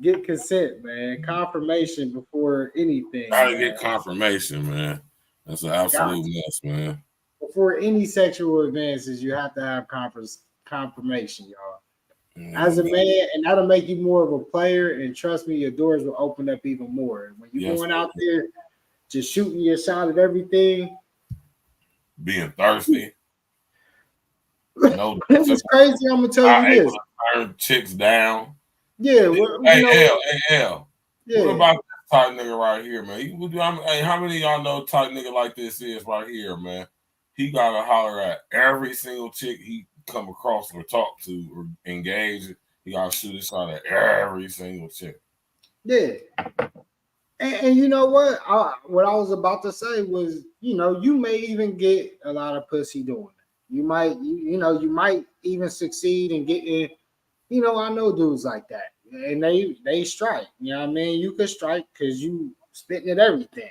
Get consent, man. Confirmation before anything. Gotta Man. get confirmation, man. That's an absolute mess, man. Before any sexual advances, you have to have confirmation, y'all. As a man, and that'll make you more of a player. And trust me, your doors will open up even more. When you're going out there, just shooting your shot at everything, being thirsty. No, it's crazy. I'm gonna tell you this. Turn chicks down. Yeah. Well, hey, L. Yeah. What about this type nigga right here, man? Hey, how many of y'all know type nigga like this is right here, man? He gotta holler at every single chick he come across or talk to or engage. He gotta shoot his shot at every single chick. Yeah. And you know what? What I was about to say was, you may even get a lot of pussy doing it. You might, you might even succeed in getting, I know dudes like that. And they strike. You know what I mean? You could strike because you spitting at everything.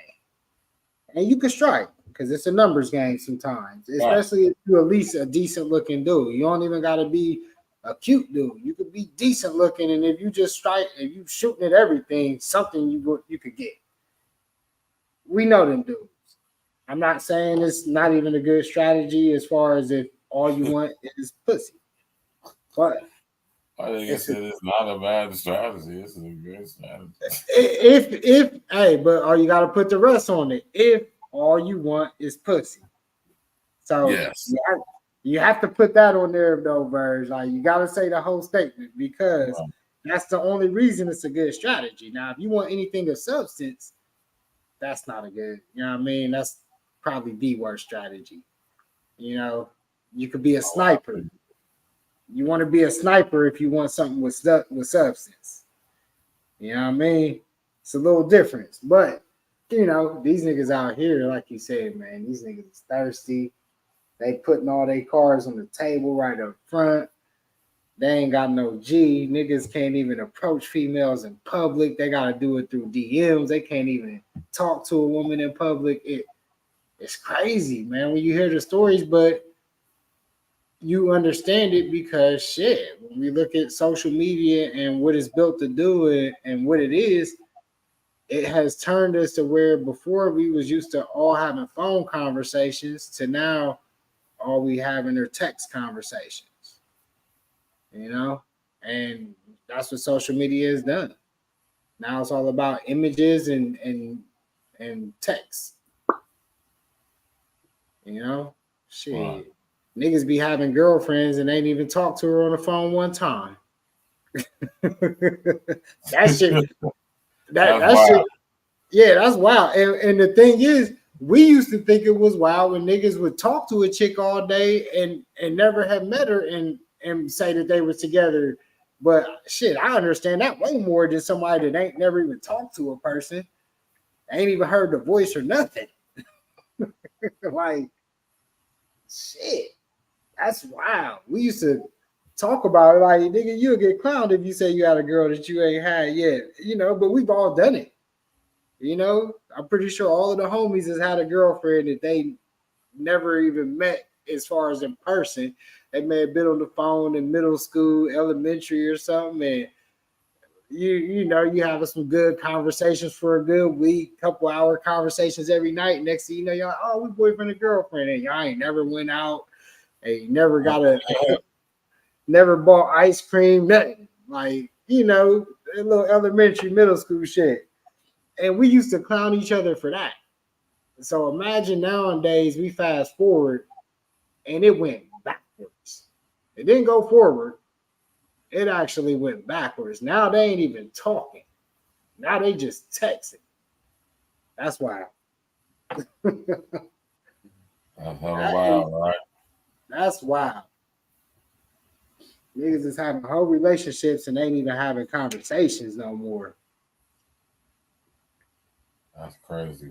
And you could strike because it's a numbers game sometimes. Especially if you're at least a decent looking dude. You don't even gotta be a cute dude. You could be decent looking, and if you just strike, if you shooting at everything, something you could get. We know them dudes. I'm not saying it's not even a good strategy as far as if all you want is pussy. But I think it's not a bad strategy. It's a good strategy. But you gotta put the rest on it. If all you want is pussy. So yes. You have to put that on there though, Verge. Like you gotta say the whole statement because that's the only reason it's a good strategy. Now, if you want anything of substance, that's not a good, you know what I mean? That's probably the worst strategy. You could be a sniper. You want to be a sniper if you want something with substance. You know what I mean? It's a little difference. But, these niggas out here, like you said, man, these niggas is thirsty. They putting all their cards on the table right up front. They ain't got no G. Niggas can't even approach females in public. They got to do it through DMs. They can't even talk to a woman in public. It's crazy, man, when you hear the stories, but you understand it because shit, when we look at social media and what it's built to do it and what it is, it has turned us to where before we was used to all having phone conversations to now all we having are text conversations, and that's what social media has done. Now it's all about images and text, shit. Wow. Niggas be having girlfriends and ain't even talked to her on the phone one time. That shit. That shit. Yeah, that's wild. And the thing is, we used to think it was wild when niggas would talk to a chick all day and never have met her and say that they were together. But shit, I understand that way more than somebody that ain't never even talked to a person, ain't even heard the voice or nothing. Like, shit, that's wild. We used to talk about it like, nigga, you'll get clowned if you say you had a girl that you ain't had yet, but we've all done it. I'm pretty sure all of the homies has had a girlfriend that they never even met as far as in person. They may have been on the phone in middle school, elementary or something, and you having some good conversations for a good week, couple hour conversations every night. Next thing you know, you're like, oh, we boyfriend and girlfriend, and y'all ain't never went out, and you never got never bought ice cream, nothing. Like, a little elementary, middle school shit. And we used to clown each other for that. So imagine nowadays we fast forward and it went backwards. It didn't go forward. It actually went backwards. Now they ain't even talking. Now they just texting. That's wild. That's wild, right? That's wild. Niggas is having whole relationships and ain't even having conversations no more. That's crazy.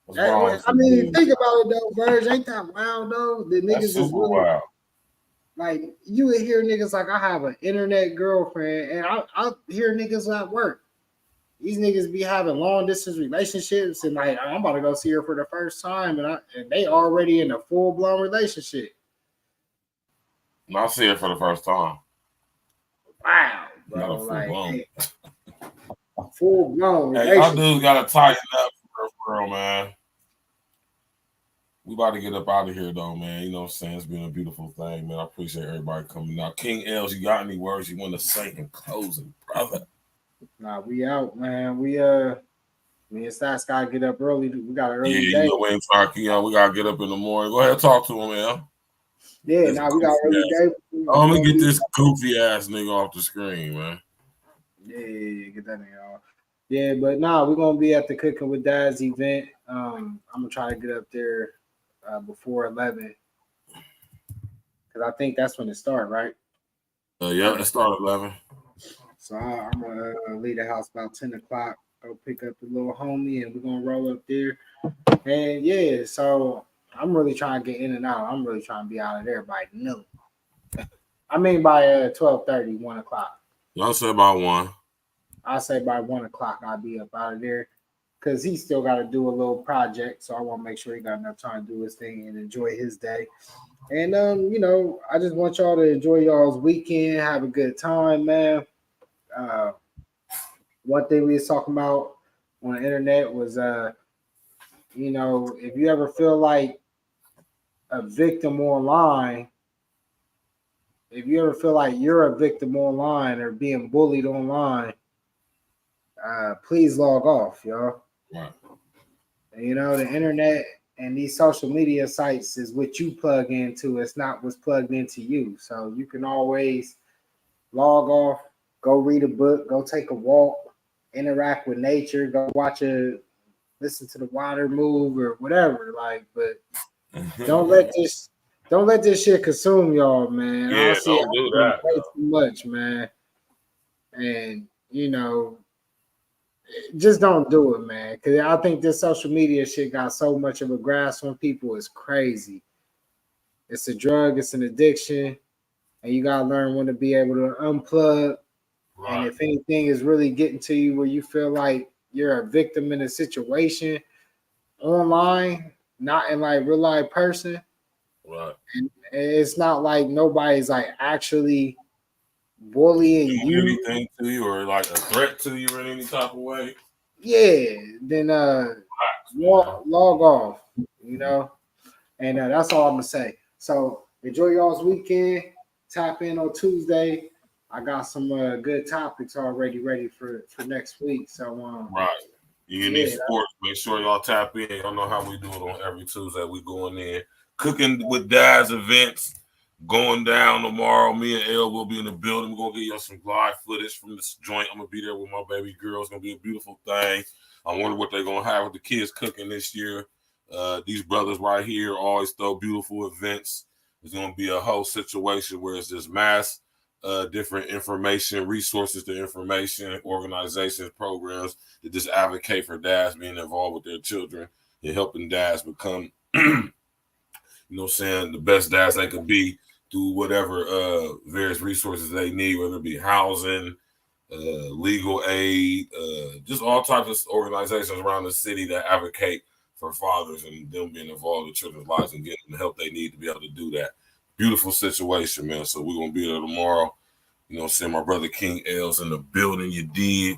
What's wrong with I you, mean, dude? think about it though, Verge. Ain't that wild though? The That's niggas is super really wild. like you would hear niggas like I have an internet girlfriend, and I hear niggas at work. These niggas be having long distance relationships, and like I'm about to go see her for the first time, and they already in a full blown relationship. I see it for the first time. Wow, Not bro, a full like blown. hey, full blown Hey, y'all relationship. dudes gotta tighten up for real, man. We about to get up out of here though, man. You know what I'm saying? It's been a beautiful thing, man. I appreciate everybody coming out. King Els, you got any words you want to say in closing, brother? Nah, we out, man. Me and Stats gotta get up early. We got an early Yeah, day. you know, we ain't talking, you know, we gotta get up in the morning. Go ahead and talk to him, man. Yeah, nah, we got an early day. Oh, let me get this goofy ass nigga off the screen, man. Yeah, get that nigga off. Yeah, but nah, we're gonna be at the Cooking with Dad's event. I'm gonna try to get up there before 11, because I think that's when it starts, right? Yeah, it started 11. So I'm gonna leave the house about 10 o'clock. Go pick up the little homie, and we're gonna roll up there. And yeah, so I'm really trying to get in and out. I'm really trying to be out of there by noon. I mean by 12:30, 1 o'clock. Y'all say about 1. I say by 1 o'clock I'll be up out of there, because he still got to do a little project. So I want to make sure he got enough time to do his thing and enjoy his day. And you know, I just want y'all to enjoy y'all's weekend, have a good time, man. One thing we was talking about on the internet was you know, if you ever feel like a victim online, if you ever feel like you're a victim online or being bullied online, please log off, y'all. Right. You know, the internet and these social media sites is what you plug into. It's not what's plugged into you. So you can always log off, go read a book, go take a walk, interact with nature, go listen to the water move or whatever. Like, but don't let this shit consume y'all, man. Yeah, I see it don't do happening that. way No. too much, man. And you know, just don't do it, man. Because I think this social media shit got so much of a grasp on people. It's crazy. It's a drug. It's an addiction, and you gotta learn when to be able to unplug. Right. And if anything is really getting to you, where you feel like you're a victim in a situation online, not in like real life person, Right. and it's not like nobody's like actually bullying Doing you. anything to you or like a threat to you in any type of way? Yeah, then log off, you know. And that's all I'm gonna say. So enjoy y'all's weekend. Tap in on Tuesday. I got some good topics already ready for next week. So Right. You yeah, need sports. Make sure y'all tap in. Y'all know how we do it on every Tuesday. We going in. Cooking with Dad's events going down tomorrow. Me and Elle will be in the building. We're gonna get y'all some live footage from this joint. I'm gonna be there with my baby girl. It's gonna be a beautiful thing. I wonder what they're gonna have with the kids cooking this year. These brothers right here always throw beautiful events. It's gonna be a whole situation where it's just mass different information, resources to information, organizations, programs that just advocate for dads being involved with their children and helping dads become, you know what I'm saying, the best dads they could be through whatever various resources they need, whether it be housing, legal aid, just all types of organizations around the city that advocate for fathers and them being involved in children's lives and getting the help they need to be able to do that. Beautiful situation, man. So we're going to be there tomorrow. You know what I'm saying? My brother King L's in the building, you did.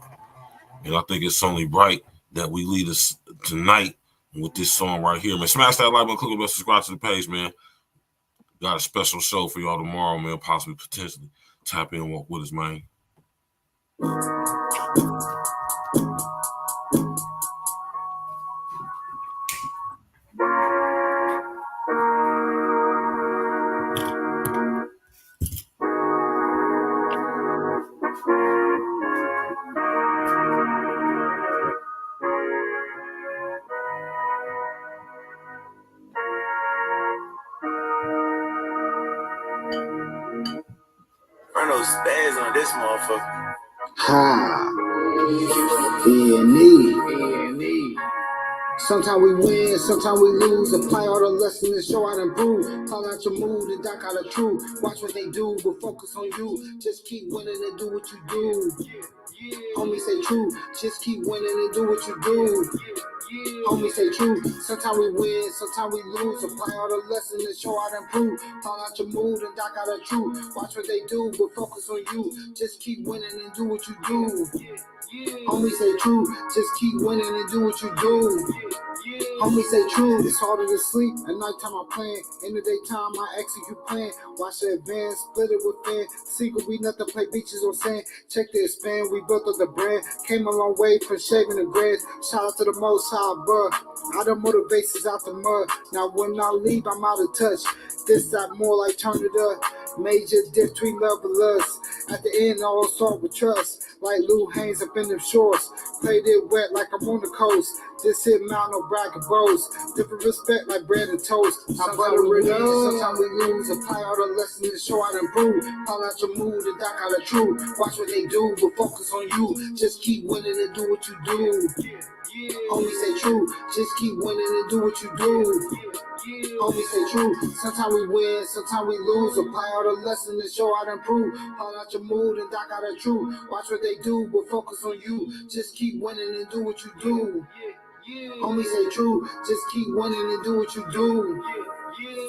And I think it's only right that we lead us tonight with this song right here, man. Smash that like button, click on subscribe to the page, man. Got a special show for y'all tomorrow, man. Possibly, potentially. Tap in and walk with us, man. go spaz on this motherfucker. Ha. E.N.E. Sometimes we win, sometimes we lose. Apply all the lessons and show how to improve. Call out your mood and dock out the truth. Watch what they do, but focus on you. Just keep winning and do what you do. Homie say true, just keep winning and do what you do. Homie say true, sometimes we win, sometimes we lose. Apply all the lessons and show how to improve. Call out your mood and dock out the truth. Watch what they do, but focus on you. Just keep winning and do what you do. Homie say true, just keep winning and do what you do. Homie say true, it's harder to sleep. At nighttime I plan, in the daytime I execute plan. Watch the advance, split it with fan. Secret we nothing play beaches or sand. Check the expand, we built up the brand. Came a long way from shaving the grass. Shout out to the most high, bruh. I done motivations out the mud. Now when I leave, I'm out of touch. This that more like turn it up. Major diff between levelers. At the end, all start with trust. Like Lou Haynes up in them shorts. Played it wet like I'm on the coast. Just hit mount, no brag and boast. Different respect like bread and toast. Sometimes we win, sometimes we lose. Apply all the lessons and show how to improve. Call out your mood and dock out the truth. Watch what they do, but focus on you. Just keep winning and do what you do. Homie say true, just keep winning and do what you do. Homie say true, sometimes we win, sometimes we lose. Apply all the lessons and show how to improve. Call out your mood and dock out the truth. Watch what they do, but focus on you. Just keep winning and do what you do. Homie say true, just keep winning and do what you do.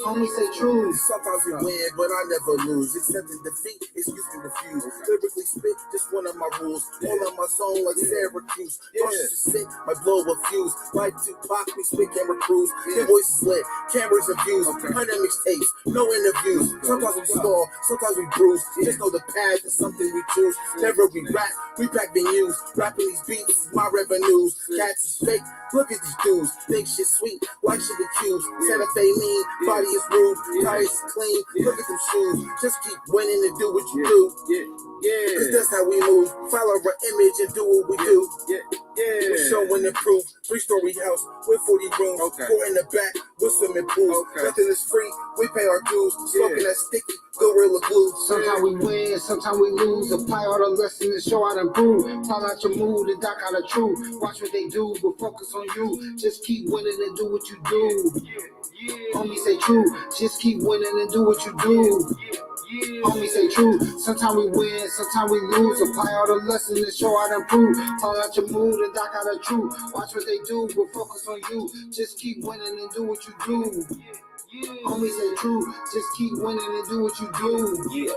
Homie say true. Sometimes we win, but I never lose. Accepting defeat, excuse me, refuse. Lyrically spit, just one of my rules. All on my zone like Syracuse. Cautious to sit, my blow a fuse. Like Tupac, we spit camera crews. Their voices lit, cameras and views. 100 mixtapes, no interviews. Sometimes we score, sometimes we bruise. Just know the path is something we choose. Never we rap, we pack venues. Rapping these beats is my revenues. Cats is fake, look at these dudes. Think shit sweet, like shit accused. Santa Fe mean, body is rude, tires is clean. Look at them shoes, just keep winning and do what you do. Cause that's how we move. Follow our image and do what we do. We showing the proof. 3-story house with 40 rooms. 4 in the back with swimming pools. Nothing is free, we pay our dues. Smoking that sticky Gorilla Glue. Sometimes we win, sometimes we lose. Apply all the lessons and show how to improve. Call out your mood and dock out the truth. Watch what they do, but focus on you. Just keep winning and do what you do. Homie say true, just keep winning and do what you do. Homie say true, sometimes we win, sometimes we lose. Apply all the lessons and show how to improve. Call out your mood and dock out the truth. Watch what they do, but focus on you. Just keep winning and do what you do. Homie say true, just keep winning and do what you do.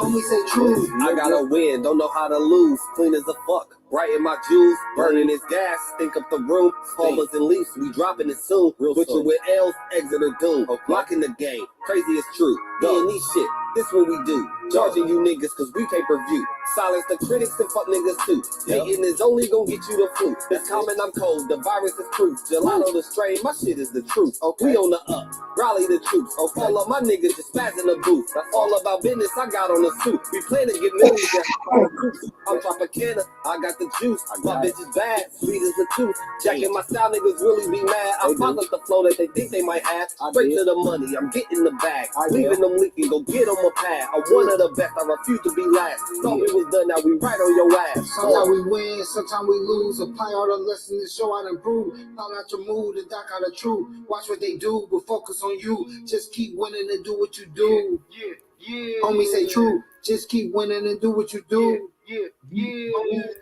Homie say true. I gotta win, don't know how to lose. Clean as a fuck, bright in my jewels. Burning his gas, think up the room. Palmers and leaves, we dropping it soon. Switching with L's, exit or doom. Locking the game, crazy is true. E.N.E shit, this what we do. Charging you niggas cause we pay-per-view. Silence the critics and fuck niggas too. Hating is only gonna get you the flu. It's common, I'm cold, the virus is proof. Gelato the strain, my shit is the truth. We on the up, rally the troops. All of my niggas just spazzing the booth. That's all about business, I got on the suit. We plan to get millions. I'm Tropicana, I got the juice. My bitch is bad, sweet as the tooth. Jacking my style, niggas really be mad. I pilot the flow that they think they might have. Straight to the money, I'm getting the bag. Leaving them leaking, go get on my pad. I'm one of the best, I refuse to be last. Thought it was done, now we right on your ass. Sometimes we win, sometimes we lose. Apply all the lessons and show how to improve. Call out your mood and dock out the truth. Watch what they do, but focus on you. Just keep winning and do what you do. Homie say true, just keep winning and do what you do. Homie.